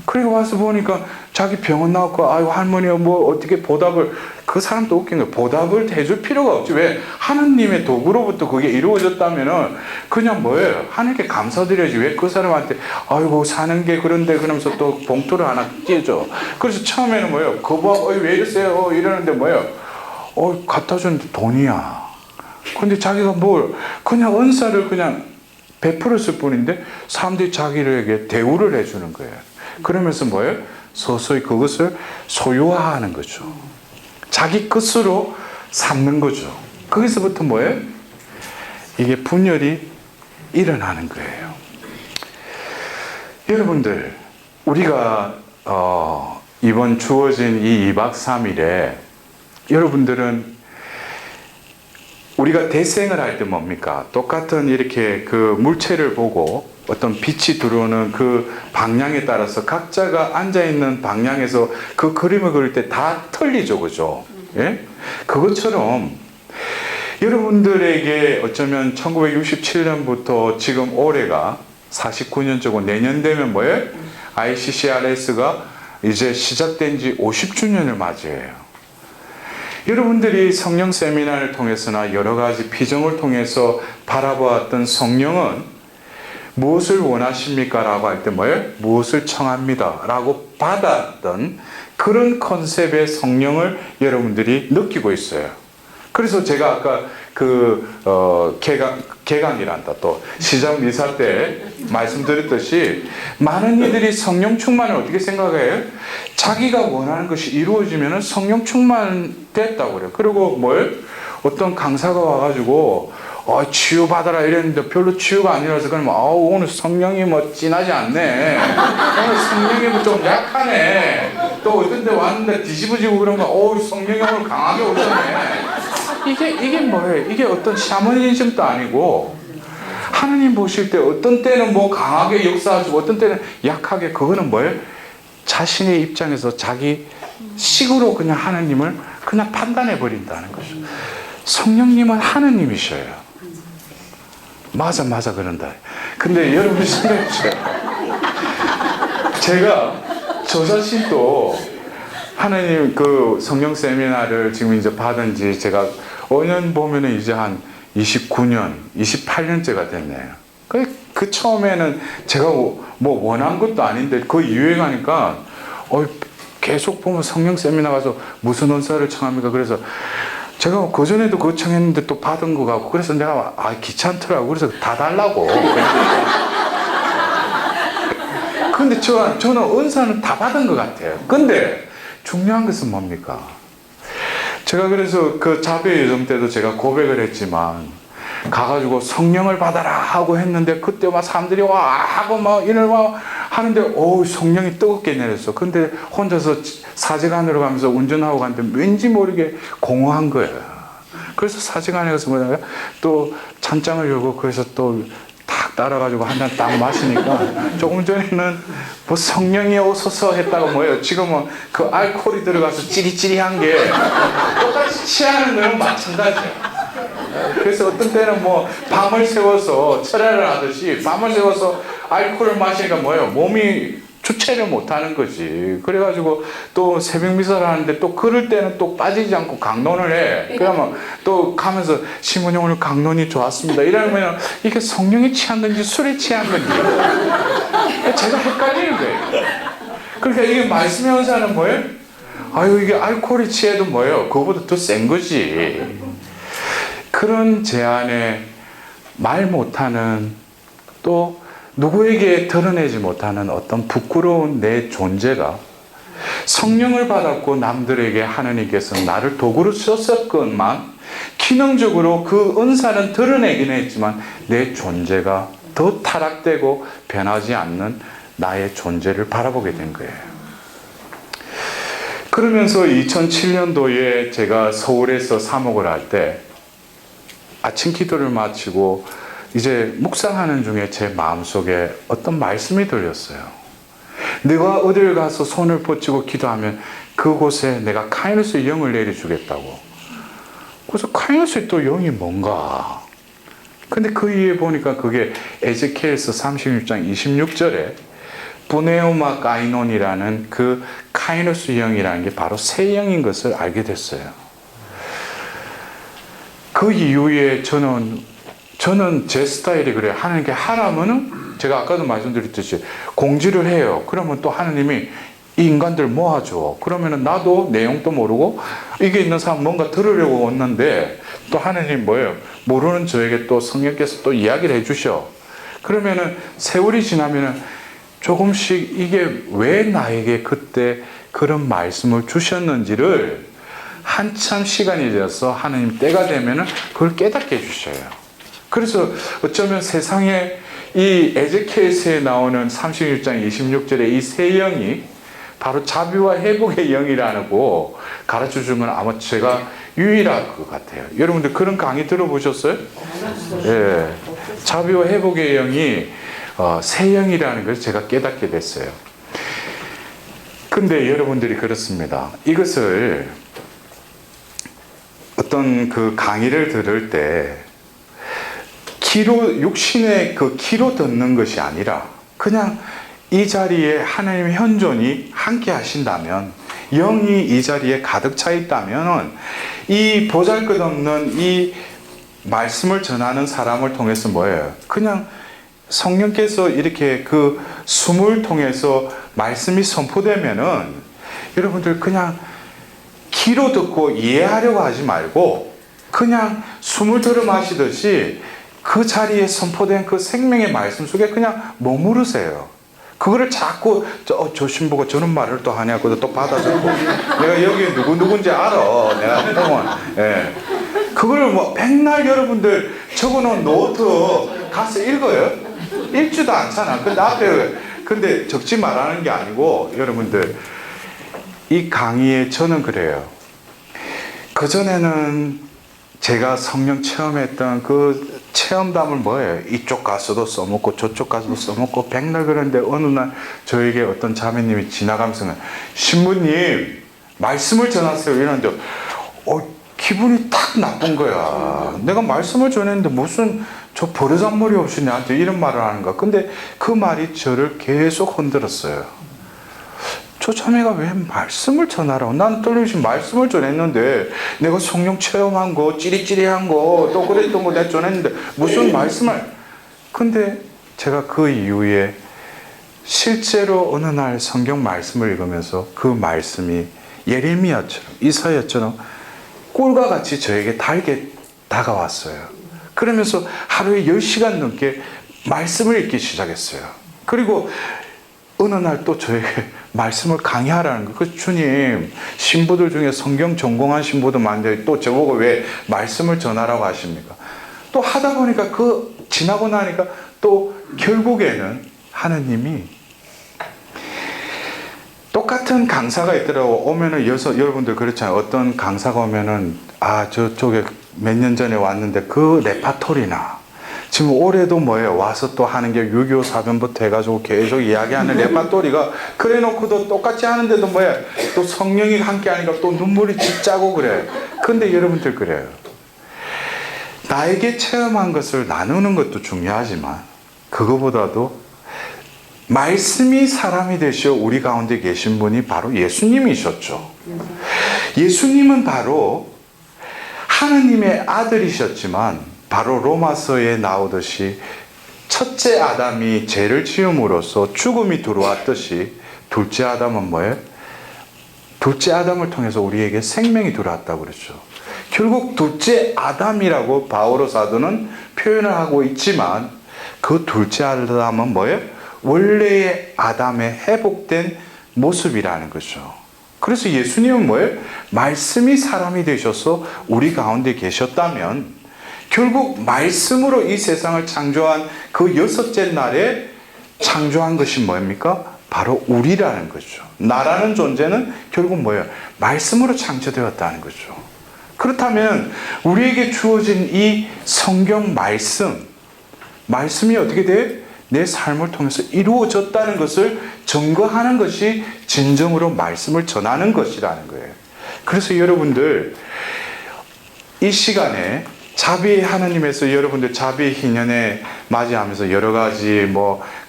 그리고 와서 보니까 자기 병원 나왔고 아유 할머니가 뭐 어떻게 보답을 그 사람도 웃긴 거예요. 보답을 해줄 필요가 없지. 왜? 하느님의 도구로부터 그게 이루어졌다면은 그냥 뭐예요? 하나님께 감사드려야지. 왜 그 사람한테 아이고 사는 게 그런데 그러면서 또 봉투를 하나 띄워줘. 그래서 처음에는 뭐예요? 거봐 왜 이러세요? 이러는데 뭐예요? 갖다 줬는데 돈이야. 근데 자기가 뭘 그냥 은사를 그냥 베풀었을 뿐인데 사람들이 자기에게 대우를 해주는 거예요. 그러면서 뭐예요? 서서히 그것을 소유화하는 거죠. 자기 것으로 삼는 거죠. 거기서부터 뭐예요? 이게 분열이 일어나는 거예요. 여러분들, 우리가 이번 주어진 이 2박 3일에 여러분들은 우리가 대생을 할 때 뭡니까? 똑같은 이렇게 그 물체를 보고 어떤 빛이 들어오는 그 방향에 따라서 각자가 앉아있는 방향에서 그 그림을 그릴 때 다 틀리죠. 그죠? 예? 그것처럼 여러분들에게 어쩌면 1967년부터 지금 올해가 49년째고 내년 되면 뭐예요? ICCRS가 이제 시작된 지 50주년을 맞이해요. 여러분들이 성령 세미나를 통해서나 여러 가지 비전을 통해서 바라보았던 성령은 무엇을 원하십니까? 라고 할 때 뭐예요? 무엇을 청합니다. 라고 받았던 그런 컨셉의 성령을 여러분들이 느끼고 있어요. 그래서 제가 아까 개강이란다 또 시작 미사 때 말씀드렸듯이 많은 이들이 성령 충만을 어떻게 생각해요? 자기가 원하는 것이 이루어지면 성령 충만됐다고 그래요. 그리고 뭘? 어떤 강사가 와가지고 치유받아라 이랬는데 별로 치유가 아니라서 그러면 오늘 성령이 뭐 진하지 않네. 오늘 성령이 뭐 좀 약하네. 또 어떤 데 왔는데 뒤집어지고 그러면 성령이 오늘 강하게 오셨네. 이게 뭐예요? 이게 어떤 샤머니즘도 아니고 하느님 보실 때 어떤 때는 뭐 강하게 역사하시고 어떤 때는 약하게 그거는 뭐예요? 자신의 입장에서 자기 식으로 그냥 하느님을 그냥 판단해 버린다는 거죠. 성령님은 하느님이셔요. 맞아 그런다. 근데 여러분 생각해보세요. 제가 저 자신도 하나님 그 성령 세미나를 지금 이제 받은 지 제가 5년 보면은 이제 한 29년, 28년째가 됐네요. 그 처음에는 제가 뭐 원한 것도 아닌데 그 이후에 가니까 계속 보면 성령 세미나 가서 무슨 은사를 청합니까? 그래서 제가 그전에도 그거 청했는데 또 받은 거 같고 그래서 내가 귀찮더라고. 그래서 다 달라고. 근데 저는 은사는 다 받은 것 같아요. 근데 중요한 것은 뭡니까? 제가 그래서 그 자비의 여정 때도 제가 고백을 했지만 가가지고 성령을 받아라 하고 했는데 그때 막 사람들이 와 하고 막 이를 막 하는데 성령이 뜨겁게 내렸어. 근데 혼자서 사직안으로 가면서 운전하고 갔는데 왠지 모르게 공허한 거예요. 그래서 사직안에 가서 뭐냐 또 찬장을 열고 그래서 또 탁 따라가지고 한 잔 딱 마시니까 조금 전에는 뭐 성령이 오소서 했다가 뭐예요. 지금은 그 알코올이 들어가서 찌리찌리한 게 똑같이 취하는 거는 마찬가지예요. 그래서 어떤 때는 뭐 밤을 새워서 철야를 하듯이 밤을 새워서 알코올을 마시니까 뭐예요? 몸이 주체를 못하는 거지. 그래가지고 또 새벽 미사를 하는데 또 그럴 때는 또 빠지지 않고 강론을 해. 그러면 또 가면서 신부님 오늘 강론이 좋았습니다. 이러면 이게 성령이 취한 건지 술에 취한 건지 제가 헷갈리는 거예요. 그러니까 이게 말씀의 은사는 뭐예요? 이게 알코올이 취해도 뭐예요? 그거보다 더 센 거지. 그런 제 안에 말 못하는 또 누구에게 드러내지 못하는 어떤 부끄러운 내 존재가 성령을 받았고 남들에게 하나님께서 나를 도구로 썼건만 기능적으로 그 은사는 드러내긴 했지만 내 존재가 더 타락되고 변하지 않는 나의 존재를 바라보게 된 거예요. 그러면서 2007년도에 제가 서울에서 사목을 할 때 아침 기도를 마치고 이제 묵상하는 중에 제 마음속에 어떤 말씀이 들렸어요. 네가 어딜 가서 손을 뻗치고 기도하면 그곳에 내가 카이누스의 영을 내려주겠다고. 그래서 카이누스의 또 영이 뭔가. 근데 그 이후에 보니까 그게 에제키엘서 36장 26절에 부네오마 가이논이라는 그 카이누스 영이라는 게 바로 새 영인 것을 알게 됐어요. 그 이후에 저는 제 스타일이 그래요. 하나님께 하라면은 제가 아까도 말씀드렸듯이 공지를 해요. 그러면 또 하나님이 이 인간들 모아줘. 그러면은 나도 내용도 모르고 이게 있는 사람 뭔가 들으려고 왔는데 또 하나님 뭐예요? 모르는 저에게 또 성령께서 또 이야기를 해주셔. 그러면은 세월이 지나면은 조금씩 이게 왜 나에게 그때 그런 말씀을 주셨는지를 한참 시간이 되어서 하나님 때가 되면은 그걸 깨닫게 해주셔요. 그래서 어쩌면 세상에 이 에제키엘서에 나오는 36장 26절의 이 새 영이 바로 자비와 회복의 영이라고 가르쳐 준 건 아마 제가 유일할 것 같아요. 여러분들 그런 강의 들어보셨어요? 예. 자비와 회복의 영이 새 영이라는 걸 제가 깨닫게 됐어요. 근데 여러분들이 그렇습니다. 이것을 어떤 그 강의를 들을 때 육신의 그 키로 듣는 것이 아니라 그냥 이 자리에 하나님의 현존이 함께 하신다면 영이 이 자리에 가득 차 있다면 이 보잘것없는 이 말씀을 전하는 사람을 통해서 뭐예요? 그냥 성령께서 이렇게 그 숨을 통해서 말씀이 선포되면은 여러분들 그냥 귀로 듣고 이해하려고 하지 말고 그냥 숨을 들어 마시듯이 그 자리에 선포된 그 생명의 말씀 속에 그냥 머무르세요. 그거를 자꾸 저 신부가 저런 말을 또 하냐고 또 받아주고 내가 여기 누군지 알아. 내가 보면 그거를 뭐 백날 여러분들 적어놓은 노트 가서 읽어요? 읽지도 않잖아. 근데 근데 적지 말라는 게 아니고 여러분들 이 강의에 저는 그래요. 그전에는 제가 성령 체험했던 그 체험담을 뭐예요? 이쪽 가서도 써먹고 저쪽 가서도 써먹고 백날 그러는데 어느 날 저에게 어떤 자매님이 지나가면서 신부님 말씀을 전하세요 이러는데 기분이 딱 나쁜 거야. 내가 말씀을 전했는데 무슨 저 버르장머리 없이 나한테 이런 말을 하는가. 근데 그 말이 저를 계속 흔들었어요. 저 자매가 왜 말씀을 전하라고. 난 떨림없이 말씀을 전했는데 내가 성령 체험한 거 찌릿찌릿한 거 또 그랬던 거 내가 전했는데 무슨 말씀을. 근데 제가 그 이후에 실제로 어느 날 성경 말씀을 읽으면서 그 말씀이 예레미야처럼 이사야처럼 꿀과 같이 저에게 달게 다가왔어요. 그러면서 하루에 10시간 넘게 말씀을 읽기 시작했어요. 그리고 어느 날 또 저에게 말씀을 강의하라는 거예요. 그 주님, 신부들 중에 성경 전공한 신부도 많은데 또 저보고 왜 말씀을 전하라고 하십니까? 또 하다 보니까 지나고 나니까 또 결국에는 하느님이 똑같은 강사가 있더라고. 오면은 여러분들 그렇잖아요. 어떤 강사가 오면은 저쪽에 몇 년 전에 왔는데 그 레파토리나 지금 올해도 뭐예요? 와서 또 하는 게 6.25 사변부터 해가지고 계속 이야기하는 레파토리가 그래 놓고도 똑같이 하는데도 뭐예요? 또 성령이 함께 하니까 또 눈물이 진짜고 그래. 근데 여러분들 그래요. 나에게 체험한 것을 나누는 것도 중요하지만 그거보다도 말씀이 사람이 되시어 우리 가운데 계신 분이 바로 예수님이셨죠. 예수님은 바로 하느님의 아들이셨지만 바로 로마서에 나오듯이 첫째 아담이 죄를 지음으로써 죽음이 들어왔듯이 둘째 아담은 뭐예요? 둘째 아담을 통해서 우리에게 생명이 들어왔다고 그랬죠. 결국 둘째 아담이라고 바오로 사도는 표현을 하고 있지만 그 둘째 아담은 뭐예요? 원래의 아담의 회복된 모습이라는 거죠. 그래서 예수님은 뭐예요? 말씀이 사람이 되셔서 우리 가운데 계셨다면 결국 말씀으로 이 세상을 창조한 그 6째 날에 창조한 것이 뭡니까? 바로 우리라는 거죠. 나라는 존재는 결국 뭐예요? 말씀으로 창조되었다는 거죠. 그렇다면 우리에게 주어진 이 성경 말씀이 어떻게 돼? 내 삶을 통해서 이루어졌다는 것을 증거하는 것이 진정으로 말씀을 전하는 것이라는 거예요. 그래서 여러분들 이 시간에 자비의 하나님에서 여러분들 자비의 희년에 맞이하면서 여러 가지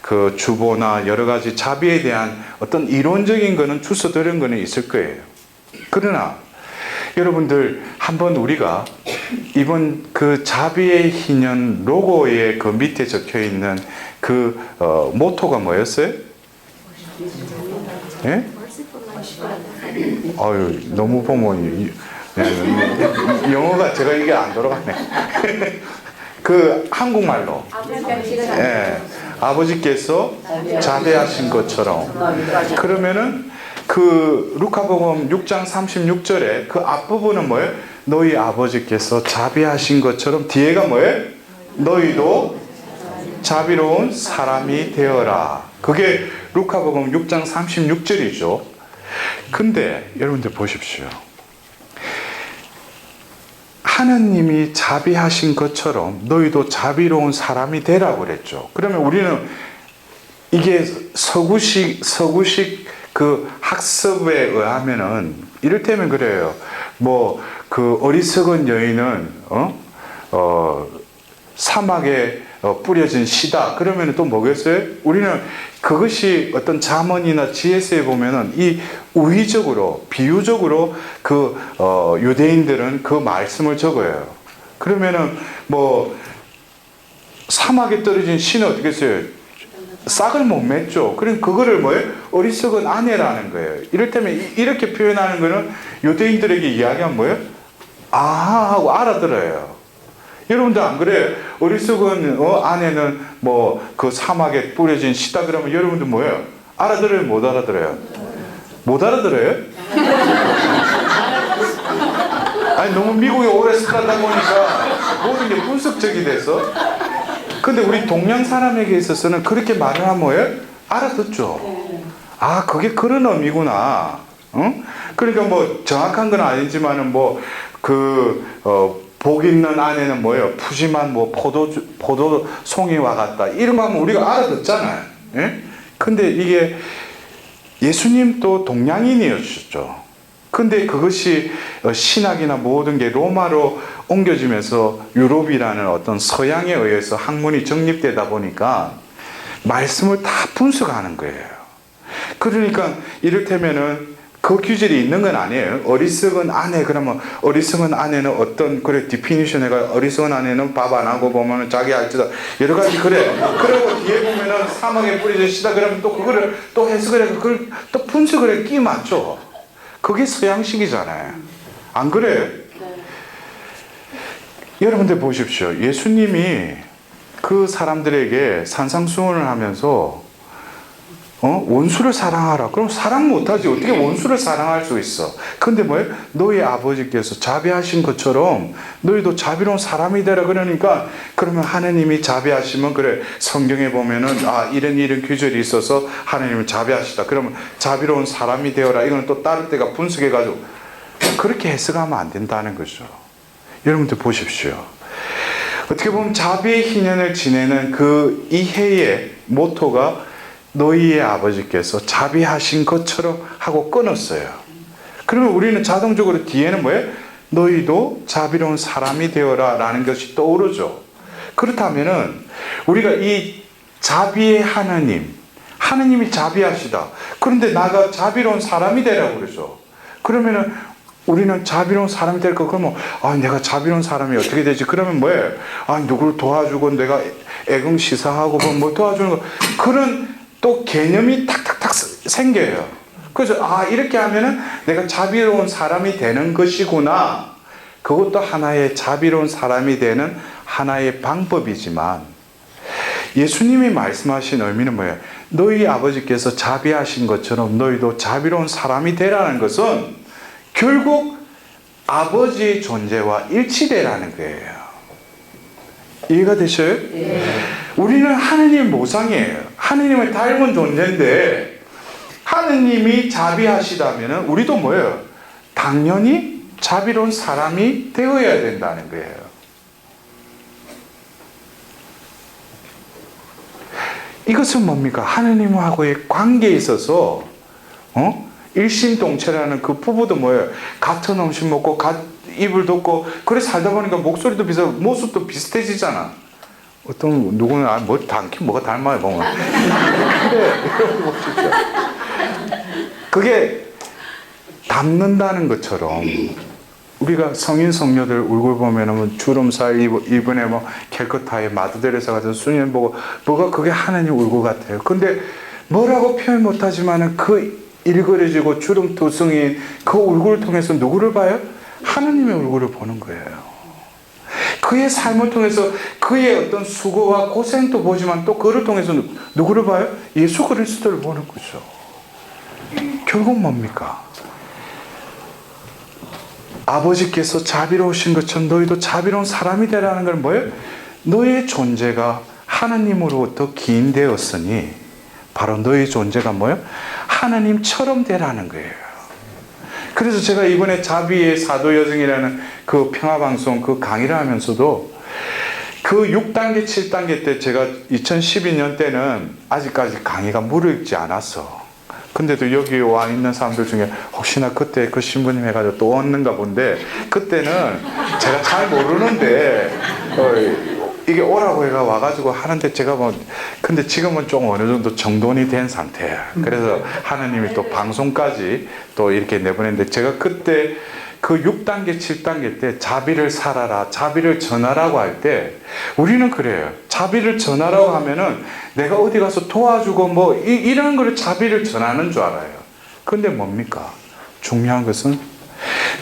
그 주보나 여러 가지 자비에 대한 어떤 이론적인 거는 주워 들은 거는 있을 거예요. 그러나 여러분들 한번 우리가 이번 그 자비의 희년 로고의 그 밑에 적혀 있는 그 모토가 뭐였어요? 예? 아유, 너무 보면 영어가 제가 이게 안 돌아가네. 그 한국말로 아버지께서 자비하신 것처럼. 그러면은 그 루카복음 6장 36절에 그 앞부분은 뭐예요? 너희 아버지께서 자비하신 것처럼 뒤에가 뭐예요? 너희도 자비로운 사람이 되어라. 그게 루카복음 6장 36절이죠. 근데 여러분들 보십시오. 하나님이 자비하신 것처럼 너희도 자비로운 사람이 되라고 그랬죠. 그러면 우리는 이게 서구식 그 학습에 의하면은 이를테면 그래요. 그 어리석은 여인은 사막에 뿌려진 시다. 그러면 또 뭐겠어요? 우리는 그것이 어떤 잠언이나 지혜서에 보면은 이 우의적으로 비유적으로 그 유대인들은 그 말씀을 적어요. 그러면은 사막에 떨어진 시는 어떻게 써요? 싹을 못 맺죠. 그럼 그거를 뭐예요? 어리석은 아내라는 거예요. 이를테면 이렇게 표현하는 거는 유대인들에게 이야기하면 뭐예요? 하고 알아들어요. 여러분들 안 그래요? 어리석은 아내는 그 사막에 뿌려진 시다 그러면 여러분들 뭐예요? 알아들어요? 못 알아들어요? 못 알아들어요? 아니 너무 미국에 오래 살다 보니까 모든 게 분석적이 돼서. 근데 우리 동양 사람에게 있어서는 그렇게 말을 하면 뭐예요? 알아듣죠. 그게 그런 의미구나. 응? 그러니까 정확한 건 아니지만은 복 있는 아내는 뭐예요? 푸짐한 포도송이와 같다. 이런 거 하면 우리가 알아듣잖아요. 예? 근데 이게 예수님도 동양인이었죠. 근데 그것이 신학이나 모든 게 로마로 옮겨지면서 유럽이라는 어떤 서양에 의해서 학문이 정립되다 보니까 말씀을 다 분석하는 거예요. 그러니까 이를테면은 그 규절이 있는 건 아니에요. 어리석은 아내, 그러면 어리석은 아내는 어떤, 그래, 디피니션 해가 어리석은 아내는 밥 안 하고 보면은 자기 알지다. 여러 가지 그래. 그리고 뒤에 보면은 사막에 뿌려져 시다. 그러면 또 그거를 또 해석을 해. 그걸 또 분석을 해. 끼 맞죠. 그게 서양식이잖아요. 안 그래요? 여러분들 보십시오. 예수님이 그 사람들에게 산상수훈을 하면서 원수를 사랑하라. 그럼 사랑 못하지. 어떻게 원수를 사랑할 수 있어? 근데 뭐예요? 너희 아버지께서 자비하신 것처럼 너희도 자비로운 사람이 되라. 그러니까 그러면 하나님이 자비하시면 그래. 성경에 보면은 이런 규절이 있어서 하나님은 자비하시다. 그러면 자비로운 사람이 되어라. 이건 또 다른 때가 분석해가지고 그렇게 해석하면 안 된다는 거죠. 여러분들 보십시오. 어떻게 보면 자비의 희년을 지내는 그 이 해의 모토가 너희의 아버지께서 자비하신 것처럼 하고 끊었어요. 그러면 우리는 자동적으로 뒤에는 뭐예요? 너희도 자비로운 사람이 되어라 라는 것이 떠오르죠. 그렇다면은 우리가 이 자비의 하나님이 자비하시다. 그런데 나가 자비로운 사람이 되라고 그러죠. 그러면은 우리는 자비로운 사람이 될 거, 그러면 내가 자비로운 사람이 어떻게 되지? 그러면 뭐예요? 누구를 도와주고 내가 애긍시사하고 뭐 도와주는 거, 그런 또 개념이 탁탁탁 생겨요. 그래서 이렇게 하면은 내가 자비로운 사람이 되는 것이구나. 그것도 하나의 자비로운 사람이 되는 하나의 방법이지만 예수님이 말씀하신 의미는 뭐예요? 너희 아버지께서 자비하신 것처럼 너희도 자비로운 사람이 되라는 것은 결국 아버지의 존재와 일치되라는 거예요. 이해가 되셔요? 네. 우리는 하느님 모상이에요. 하느님을 닮은 존재인데 하느님이 자비하시다면 우리도 뭐예요? 당연히 자비로운 사람이 되어야 된다는 거예요. 이것은 뭡니까? 하느님하고의 관계에 있어서 일심동체라는 그 부부도 뭐예요? 같은 음식 먹고 입을 덮고 그래 살다 보니까 목소리도 비슷하고 모습도 비슷해지잖아. 어떤 누구는 뭐가 닮아요 보면. 근데 보십시오. 그게 닮는다는 것처럼 우리가 성인 성녀들 얼굴 보면은 주름살 이번에 캘커타의 마드데레사 같은 수녀 보고 뭐가 그게 하나님 얼굴 같아요. 근데 뭐라고 표현 못하지만은 그 일그러지고 주름투성인 그 얼굴을 통해서 누구를 봐요? 하나님의 얼굴을 보는 거예요. 그의 삶을 통해서 그의 어떤 수고와 고생도 보지만 또 그를 통해서 누구를 봐요? 예수 그리스도를 보는 거죠. 결국 뭡니까? 아버지께서 자비로우신 것처럼 너희도 자비로운 사람이 되라는 건 뭐예요? 너의 존재가 하나님으로부터 기인되었으니 바로 너의 존재가 뭐예요? 하나님처럼 되라는 거예요. 그래서 제가 이번에 자비의 사도여정이라는 그 평화방송 그 강의를 하면서도 그 6단계, 7단계 때 제가 2012년 때는 아직까지 강의가 무르익지 않았어. 근데도 여기 와 있는 사람들 중에 혹시나 그때 그 신부님 해가지고 또 왔는가 본데 그때는 제가 잘 모르는데 이게 오라고 해가 와가지고 하는데 제가 근데 지금은 좀 어느 정도 정돈이 된 상태야. 그래서 하나님이 또 방송까지 또 이렇게 내보냈는데 제가 그때 그 6단계, 7단계 때 자비를 살아라, 자비를 전하라고 할 때 우리는 그래요. 자비를 전하라고 하면은 내가 어디 가서 도와주고 이런 거를 자비를 전하는 줄 알아요. 근데 뭡니까? 중요한 것은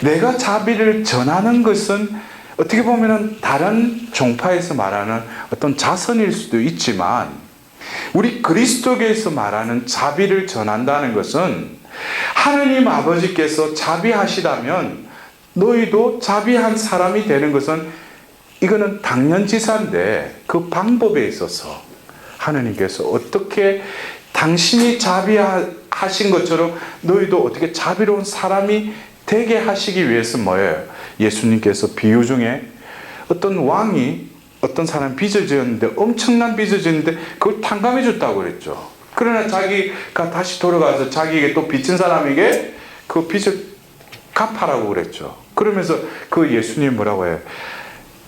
내가 자비를 전하는 것은 어떻게 보면은 다른 종파에서 말하는 어떤 자선일 수도 있지만 우리 그리스도교에서 말하는 자비를 전한다는 것은 하느님 아버지께서 자비하시다면 너희도 자비한 사람이 되는 것은 이거는 당연지사인데 그 방법에 있어서 하느님께서 어떻게 당신이 자비하신 것처럼 너희도 어떻게 자비로운 사람이 되게 하시기 위해서 뭐예요? 예수님께서 비유 중에 어떤 왕이 어떤 사람 빚을 지었는데 엄청난 빚을 지었는데 그걸 탕감해 줬다고 그랬죠. 그러나 자기가 다시 돌아가서 자기에게 또 빚진 사람에게 그 빚을 갚아라고 그랬죠. 그러면서 그 예수님 뭐라고 해요?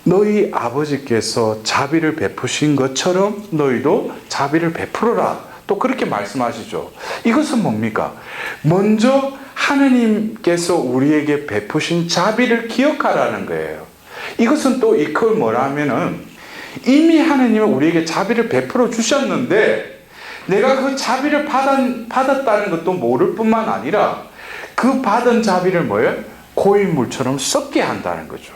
너희 아버지께서 자비를 베푸신 것처럼 너희도 자비를 베풀어라. 또 그렇게 말씀하시죠. 이것은 뭡니까? 먼저 하느님께서 우리에게 베푸신 자비를 기억하라는 거예요. 이것은 또 이걸 뭐라 하면은 이미 하느님은 우리에게 자비를 베풀어 주셨는데 내가 그 자비를 받았다는 것도 모를 뿐만 아니라 그 받은 자비를 뭐예요? 고인물처럼 썩게 한다는 거죠.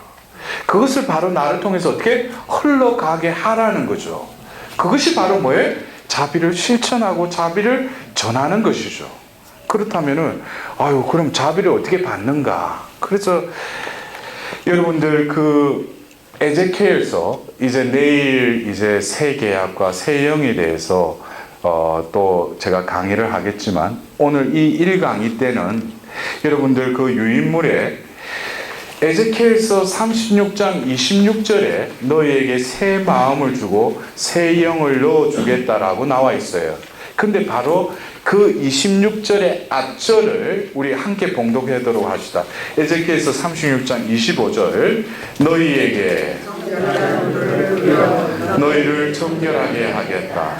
그것을 바로 나를 통해서 어떻게 흘러가게 하라는 거죠. 그것이 바로 뭐예요? 자비를 실천하고 자비를 전하는 것이죠. 그렇다면은 그럼 자비를 어떻게 받는가? 그래서 여러분들 에제키엘서 이제 내일 이제 새 계약과 새 영에 대해서 또 제가 강의를 하겠지만 오늘 이 1강의 때는 여러분들 그 유인물에 에제키엘서 36장 26절에 너희에게 새 마음을 주고 새 영을 넣어주겠다라고 나와 있어요. 근데 바로 그 26절의 앞절을 우리 함께 봉독하도록 합시다. 에제키엘서 36장 25절 너희에게 너희를 정결하게 하겠다.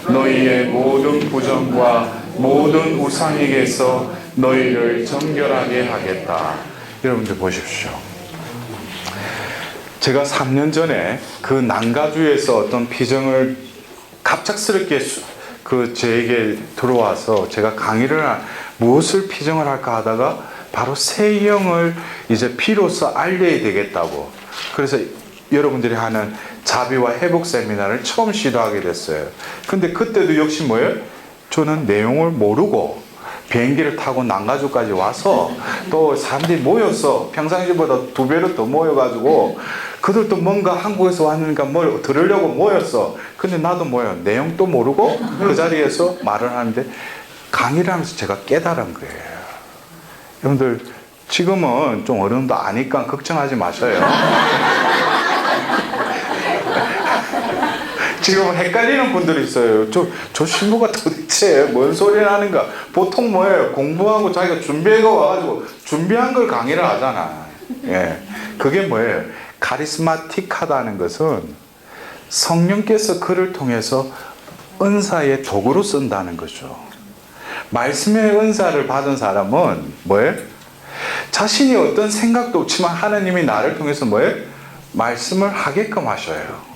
너희의 모든 부정과 모든 우상에게서 너희를 정결하게 하겠다. 여러분들 보십시오. 제가 3년 전에 그 난가주에서 어떤 피정을 갑작스럽게 저에게 들어와서 제가 강의를 무엇을 피정을 할까 하다가 바로 새 영을 이제 피로써 알려야 되겠다고. 그래서 여러분들이 하는 자비와 회복 세미나를 처음 시도하게 됐어요. 근데 그때도 역시 뭐예요? 저는 내용을 모르고 비행기를 타고 난가주까지 와서 또 사람들이 모여서 평상시보다 2배로 더 모여가지고 그들도 뭔가 한국에서 왔으니까 뭘 들으려고 모였어. 근데 나도 뭐예요? 내용도 모르고 그 자리에서 말을 하는데 강의를 하면서 제가 깨달은 거예요. 여러분들 지금은 좀 어느 정도 아니까 걱정하지 마셔요. 지금 헷갈리는 분들이 있어요. 저 신부가 도대체 뭔 소리를 하는가? 보통 뭐예요? 공부하고 자기가 준비해가 와가지고 준비한 걸 강의를 하잖아. 예. 그게 뭐예요? 카리스마틱하다는 것은 성령께서 그를 통해서 은사의 도구로 쓴다는 거죠. 말씀의 은사를 받은 사람은 뭐예요? 자신이 어떤 생각도 없지만 하나님이 나를 통해서 뭐예요? 말씀을 하게끔 하셔요.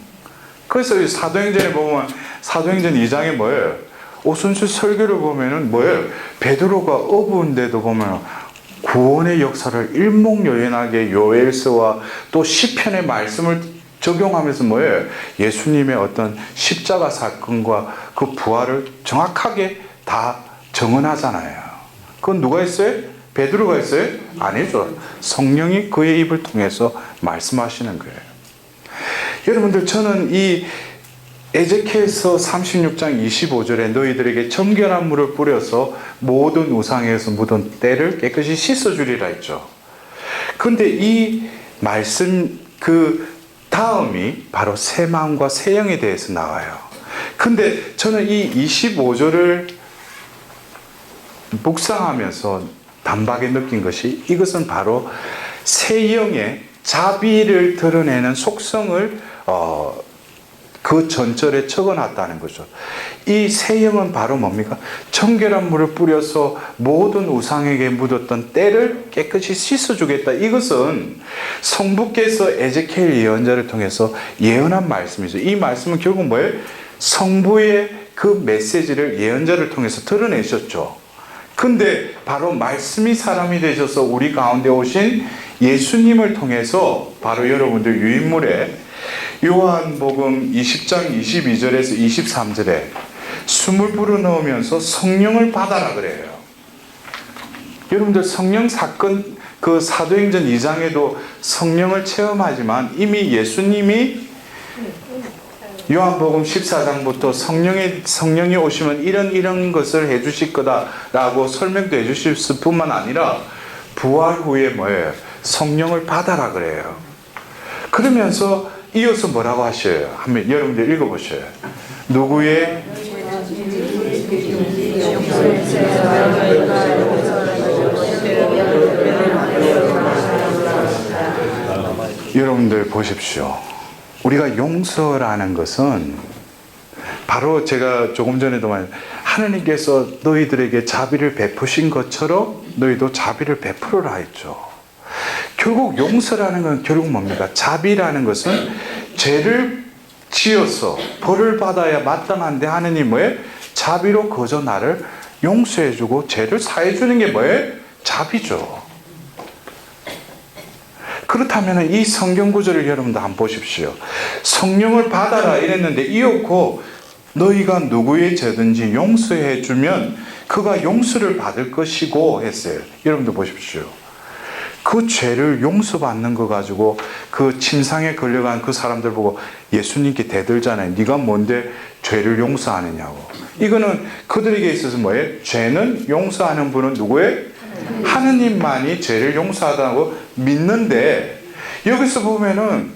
그래서 이 사도행전에 보면 사도행전 2장에 뭐예요? 오순절 설교를 보면은 뭐예요? 베드로가 어부인데도 보면 구원의 역사를 일목요연하게 요엘서와 또 시편의 말씀을 적용하면서 뭐예요? 예수님의 어떤 십자가 사건과 그 부활을 정확하게 다 정언하잖아요. 그건 누가 했어요? 베드로가 했어요? 아니죠. 성령이 그의 입을 통해서 말씀하시는 거예요. 여러분들 저는 이 에제키엘서 36장 25절에 너희들에게 정결한 물을 뿌려서 모든 우상에서 묻은 때를 깨끗이 씻어주리라 했죠. 그런데 이 말씀 그 다음이 바로 새 마음과 새 영에 대해서 나와요. 근데 저는 이 25절을 묵상하면서 단박에 느낀 것이 이것은 바로 새 영의 자비를 드러내는 속성을 그 전절에 적어놨다는 거죠. 이 새 영은 바로 뭡니까? 정결한 물을 뿌려서 모든 우상에게 묻었던 때를 깨끗이 씻어주겠다. 이것은 성부께서 에제키엘 예언자를 통해서 예언한 말씀이죠. 이 말씀은 결국 뭐예요? 성부의 그 메시지를 예언자를 통해서 드러내셨죠. 근데 바로 말씀이 사람이 되셔서 우리 가운데 오신 예수님을 통해서 바로 여러분들 유인물에 요한복음 20장 22절에서 23절에 숨을 불어넣으면서 성령을 받아라 그래요. 여러분들 성령 사건 그 사도행전 2장에도 성령을 체험하지만 이미 예수님이 요한복음 14장부터 성령이 오시면 이런 것을 해주실 거다라고 설명도 해주실 뿐만 아니라 부활 후에 뭐예요? 성령을 받아라 그래요. 그러면서 이어서 뭐라고 하셔요? 한번 여러분들 읽어보셔요. 누구의 보십시오. 우리가 용서라는 것은 바로 제가 조금 전에도 말 하나님께서 너희들에게 자비를 베푸신 것처럼 너희도 자비를 베풀어라 했죠. 결국 용서라는 건 결국 뭡니까? 자비라는 것은 죄를 지어서 벌을 받아야 마땅한데 하느님 뭐예요? 자비로 거저 나를 용서해주고 죄를 사해주는 게 뭐예요? 자비죠. 그렇다면 이 성경 구절을 여러분도 한번 보십시오. 성령을 받아라 이랬는데 이었고 너희가 누구의 죄든지 용서해 주면 그가 용서를 받을 것이고 했어요. 여러분도 보십시오. 그 죄를 용서받는 거 가지고 그 침상에 걸려간 그 사람들 보고 예수님께 대들잖아요. 네가 뭔데 죄를 용서하느냐고. 이거는 그들에게 있어서 뭐예요? 죄는 용서하는 분은 누구예요? 하느님만이 죄를 용서하다고 믿는데 여기서 보면은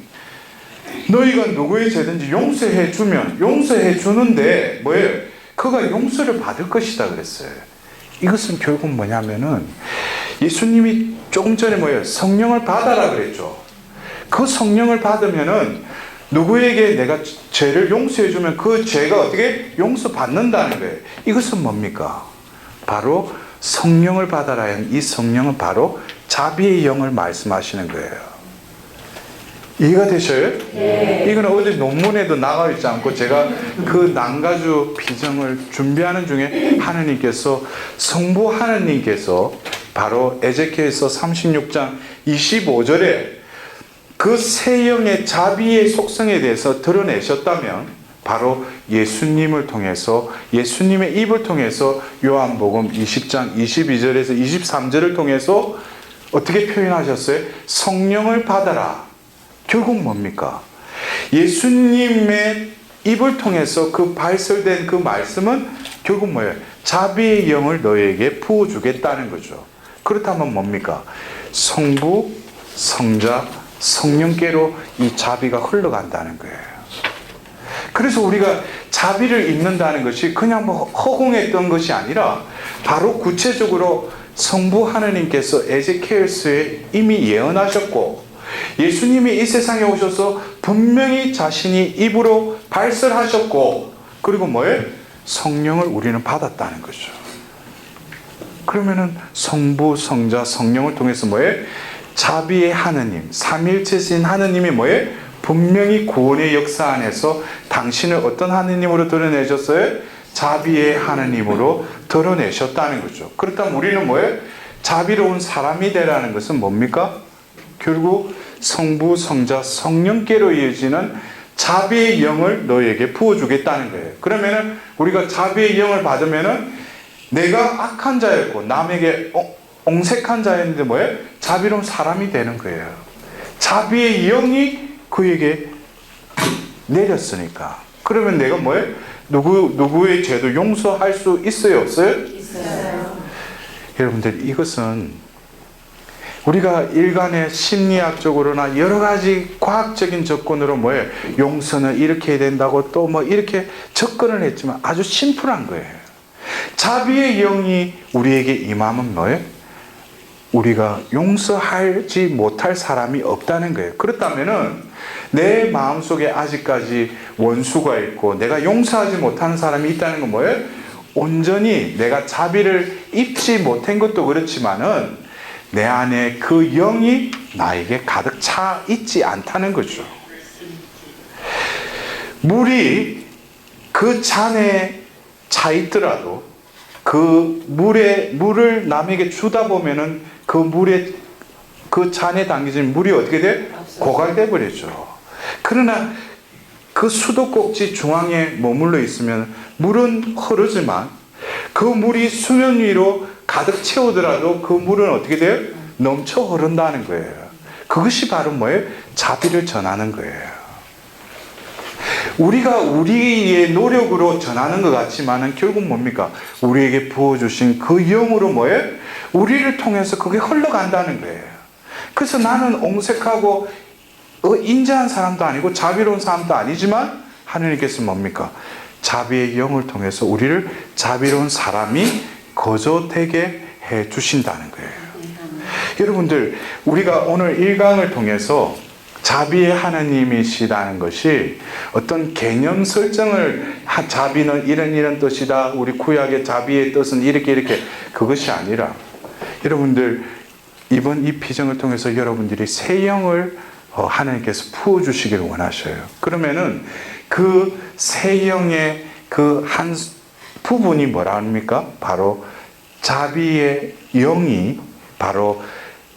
너희가 누구의 죄든지 용서해 주면 용서해 주는데 뭐예요? 그가 용서를 받을 것이다 그랬어요. 이것은 결국 뭐냐면은 예수님이 조금 전에 뭐예요? 성령을 받아라 그랬죠. 그 성령을 받으면은 누구에게 내가 죄를 용서해 주면 그 죄가 어떻게 용서받는다는 거예요. 이것은 뭡니까? 바로 성령을 받아라 한 이 성령은 바로 자비의 영을 말씀하시는 거예요. 이해가 되셔요? 네. 이건 어디 논문에도 나가 있지 않고 제가 그 난가주 비정을 준비하는 중에 하느님께서 성부 하느님께서 바로 에제키엘서 36장 25절에 그 새 영의 자비의 속성에 대해서 드러내셨다면 바로 예수님을 통해서 예수님의 입을 통해서 요한복음 20장 22절에서 23절을 통해서 어떻게 표현하셨어요? 성령을 받아라. 결국 뭡니까? 예수님의 입을 통해서 그 발설된 그 말씀은 결국 뭐예요? 자비의 영을 너에게 부어주겠다는 거죠. 그렇다면 뭡니까? 성부, 성자, 성령께로 이 자비가 흘러간다는 거예요. 그래서 우리가 자비를 입는다는 것이 그냥 뭐 허공했던 것이 아니라 바로 구체적으로 성부 하느님께서 에제키엘서에 이미 예언하셨고 예수님이 이 세상에 오셔서 분명히 자신이 입으로 발설하셨고 그리고 뭐예요? 성령을 우리는 받았다는 거죠. 그러면은 성부, 성자, 성령을 통해서 뭐예요? 자비의 하느님, 삼일체신 하느님이 뭐예요? 분명히 구원의 역사 안에서 당신을 어떤 하느님으로 드러내셨어요? 자비의 하느님으로 드러내셨다는 거죠. 그렇다면 우리는 뭐예요? 자비로운 사람이 되라는 것은 뭡니까? 결국 성부, 성자, 성령께로 이어지는 자비의 영을 너에게 부어주겠다는 거예요. 그러면은 우리가 자비의 영을 받으면은 내가 악한 자였고 남에게 옹색한 자였는데 뭐예요? 자비로운 사람이 되는 거예요. 자비의 영이 그에게 내렸으니까. 그러면 내가 뭐예요? 누구의 죄도 용서할 수 있어요? 없어요? 있어요. 여러분들 이것은 우리가 일간의 심리학적으로나 여러 가지 과학적인 접근으로 뭐예요? 용서는 이렇게 해야 된다고 또 뭐 이렇게 접근을 했지만 아주 심플한 거예요. 자비의 영이 우리에게 임하면 뭐예요? 우리가 용서하지 못할 사람이 없다는 거예요. 그렇다면은 내 마음속에 아직까지 원수가 있고 내가 용서하지 못하는 사람이 있다는 건 뭐예요? 온전히 내가 자비를 입지 못한 것도 그렇지만은 내 안에 그 영이 나에게 가득 차 있지 않다는 거죠. 물이 그 잔에 차 있더라도 그 물을 남에게 주다 보면은 그 물에 그 잔에 담겨진 물이 어떻게 돼? 고갈돼 버리죠. 그러나 그 수도꼭지 중앙에 머물러 있으면 물은 흐르지만 그 물이 수면 위로 가득 채우더라도 그 물은 어떻게 돼요? 넘쳐 흐른다는 거예요. 그것이 바로 뭐예요? 자비를 전하는 거예요. 우리가 우리의 노력으로 전하는 것 같지만은 결국 뭡니까? 우리에게 부어주신 그 영으로 뭐예요? 우리를 통해서 그게 흘러간다는 거예요. 그래서 나는 옹색하고 인자한 사람도 아니고 자비로운 사람도 아니지만 하느님께서 뭡니까? 자비의 영을 통해서 우리를 자비로운 사람이 거저 되게 해 주신다는 거예요. 여러분들 우리가 오늘 1강을 통해서 자비의 하나님이시다는 것이 어떤 개념 설정을 자비는 이런 뜻이다. 우리 구약의 자비의 뜻은 이렇게 그것이 아니라 여러분들 이번 이 피정을 통해서 여러분들이 새 영을 하나님께서 부어주시기를 원하셔요. 그러면은 그 새 영의 그 한 부분이 뭐라 합니까? 바로 자비의 영이 바로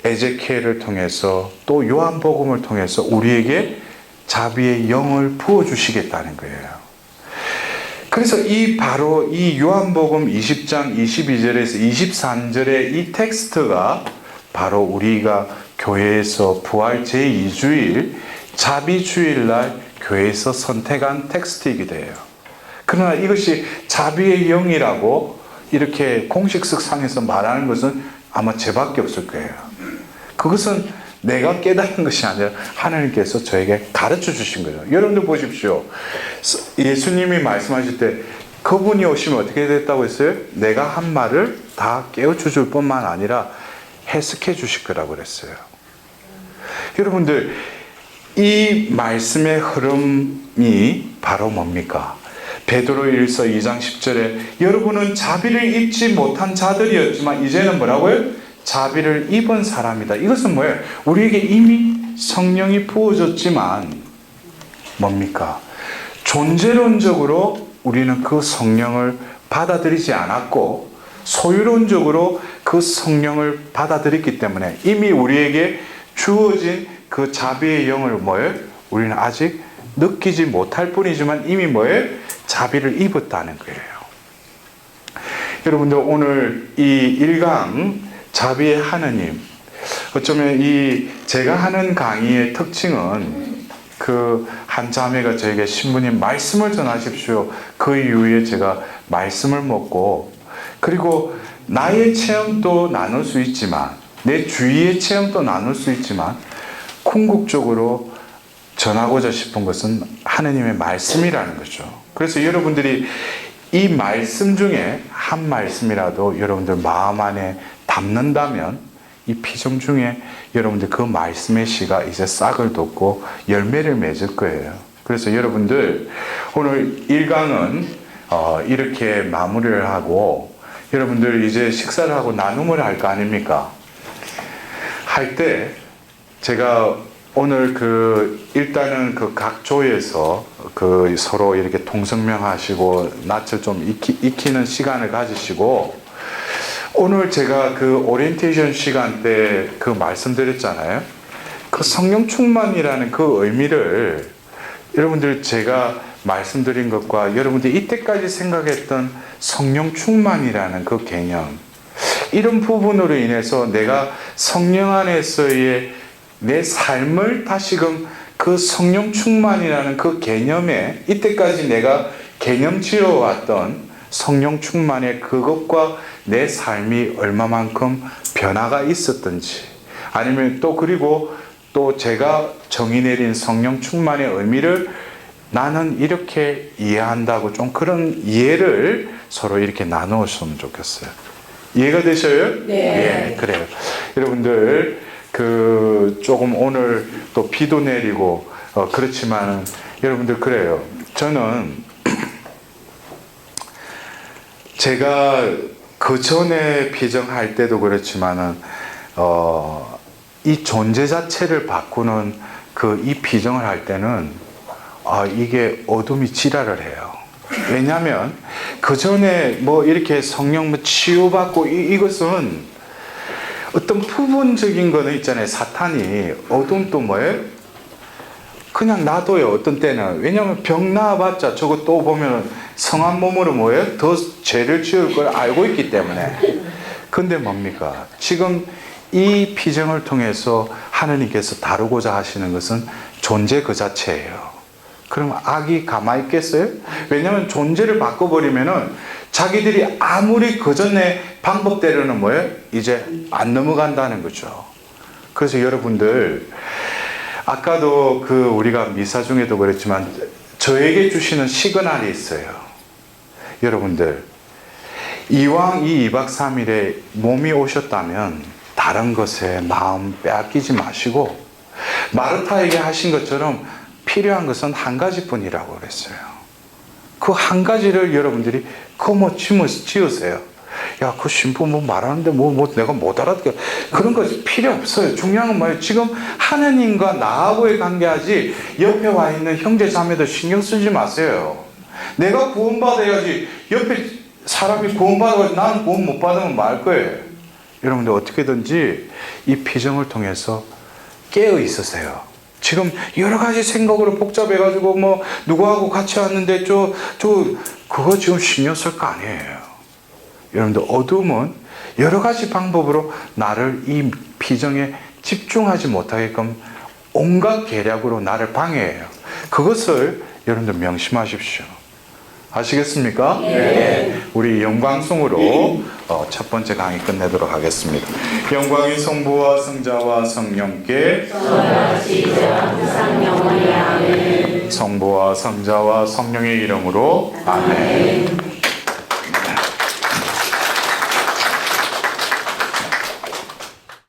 에제키엘을 통해서 또 요한복음을 통해서 우리에게 자비의 영을 부어주시겠다는 거예요. 그래서 바로 이 요한복음 20장 22절에서 23절의 이 텍스트가 바로 우리가 교회에서 부활 제2주일 자비주일날 교회에서 선택한 텍스트이기도 해요. 그러나 이것이 자비의 영이라고 이렇게 공식석상에서 말하는 것은 아마 제밖에 없을 거예요. 그것은 내가 깨달은 것이 아니라 하나님께서 저에게 가르쳐 주신 거예요. 여러분들 보십시오. 예수님이 말씀하실 때 그분이 오시면 어떻게 됐다고 했어요? 내가 한 말을 다 깨우쳐 줄 뿐만 아니라 해석해 주실 거라고 그랬어요. 여러분들 이 말씀의 흐름이 바로 뭡니까? 베드로일서 2장 10절에 여러분은 자비를 입지 못한 자들이었지만 이제는 뭐라고요? 자비를 입은 사람이다. 이것은 뭐예요? 우리에게 이미 성령이 부어졌지만 뭡니까? 존재론적으로 우리는 그 성령을 받아들이지 않았고 소유론적으로 그 성령을 받아들였기 때문에 이미 우리에게 주어진 그 자비의 영을 뭐예요? 우리는 아직 느끼지 못할 뿐이지만 이미 뭐예요? 자비를 입었다는 거예요. 여러분들 오늘 이 1강 자비의 하느님, 어쩌면 제가 하는 강의의 특징은 그 한 자매가 저에게 신부님 말씀을 전하십시오. 그 이후에 제가 말씀을 먹고 그리고 나의 체험도 나눌 수 있지만 내 주위의 체험도 나눌 수 있지만 궁극적으로 전하고자 싶은 것은 하느님의 말씀이라는 거죠. 그래서 여러분들이 이 말씀 중에 한 말씀이라도 여러분들 마음 안에 담는다면 이 피정 중에 여러분들 그 말씀의 씨가 이제 싹을 돋고 열매를 맺을 거예요. 그래서 여러분들 오늘 1강은 이렇게 마무리를 하고 여러분들 이제 식사를 하고 나눔을 할 거 아닙니까? 할 때 제가 오늘 일단은 각 조에서 서로 이렇게 통성명하시고 낯을 좀 익히는 시간을 가지시고 오늘 제가 오리엔테이션 시간 때 말씀드렸잖아요. 성령 충만이라는 그 의미를 여러분들 제가 말씀드린 것과 여러분들이 이때까지 생각했던 성령 충만이라는 그 개념, 이런 부분으로 인해서 내가 성령 안에서의 내 삶을 다시금 그 성령 충만이라는 그 개념에 이때까지 내가 개념 지어왔던 성령 충만의 그것과 내 삶이 얼마만큼 변화가 있었던지 아니면 그리고 제가 정의 내린 성령 충만의 의미를 나는 이렇게 이해한다고 좀 그런 이해를 서로 이렇게 나누었으면 좋겠어요. 이해가 되셔요? 네. 예, 그래요. 여러분들 조금 오늘 또 비도 내리고 그렇지만 여러분들 그래요. 저는 제가 그 전에 피정할 때도 그렇지만은 이 존재 자체를 바꾸는 이 피정을 할 때는 이게 어둠이 지랄을 해요. 왜냐하면 그 전에 이렇게 성령 치유받고 이것은 어떤 부분적인 거는 있잖아요. 사탄이 어둠도 뭐예요? 그냥 놔둬요. 어떤 때는. 왜냐하면 병 나아봤자 저거 또 보면 성한 몸으로 뭐예요? 더 죄를 지을 걸 알고 있기 때문에. 근데 뭡니까? 지금 이 피정을 통해서 하느님께서 다루고자 하시는 것은 존재 그 자체예요. 그럼 악이 가만히 있겠어요? 왜냐하면 존재를 바꿔버리면은 자기들이 아무리 그 전에 방법대로는 뭐예요? 이제 안 넘어간다는 거죠. 그래서 여러분들 아까도 우리가 미사 중에도 그랬지만 저에게 주시는 시그널이 있어요. 여러분들 이왕 이 2박 3일에 몸이 오셨다면 다른 것에 마음 빼앗기지 마시고 마르타에게 하신 것처럼 필요한 것은 한 가지뿐이라고 그랬어요. 그 한 가지를 여러분들이 지으세요. 야, 그 신부 뭐 말하는데 뭐 내가 못 알아듣게. 그런 거 필요 없어요. 중요한 건 뭐예요? 지금 하느님과 나하고의 관계하지 옆에 와 있는 형제 자매들 신경 쓰지 마세요. 내가 구원받아야지 옆에 사람이 구원받아가지고 나는 구원 못 받으면 말 거예요. 여러분들 어떻게든지 이 피정을 통해서 깨어 있으세요. 지금 여러 가지 생각으로 복잡해가지고 뭐 누구하고 같이 왔는데 그거 지금 신경 쓸 거 아니에요. 여러분들 어둠은 여러 가지 방법으로 나를 이 피정에 집중하지 못하게끔 온갖 계략으로 나를 방해해요. 그것을 여러분들 명심하십시오. 아시겠습니까? 네. 우리 영광송으로 첫 번째 강의 끝내도록 하겠습니다. 영광이 성부와 성자와 성령께 성부와 성자와 성령의 이름으로 아멘.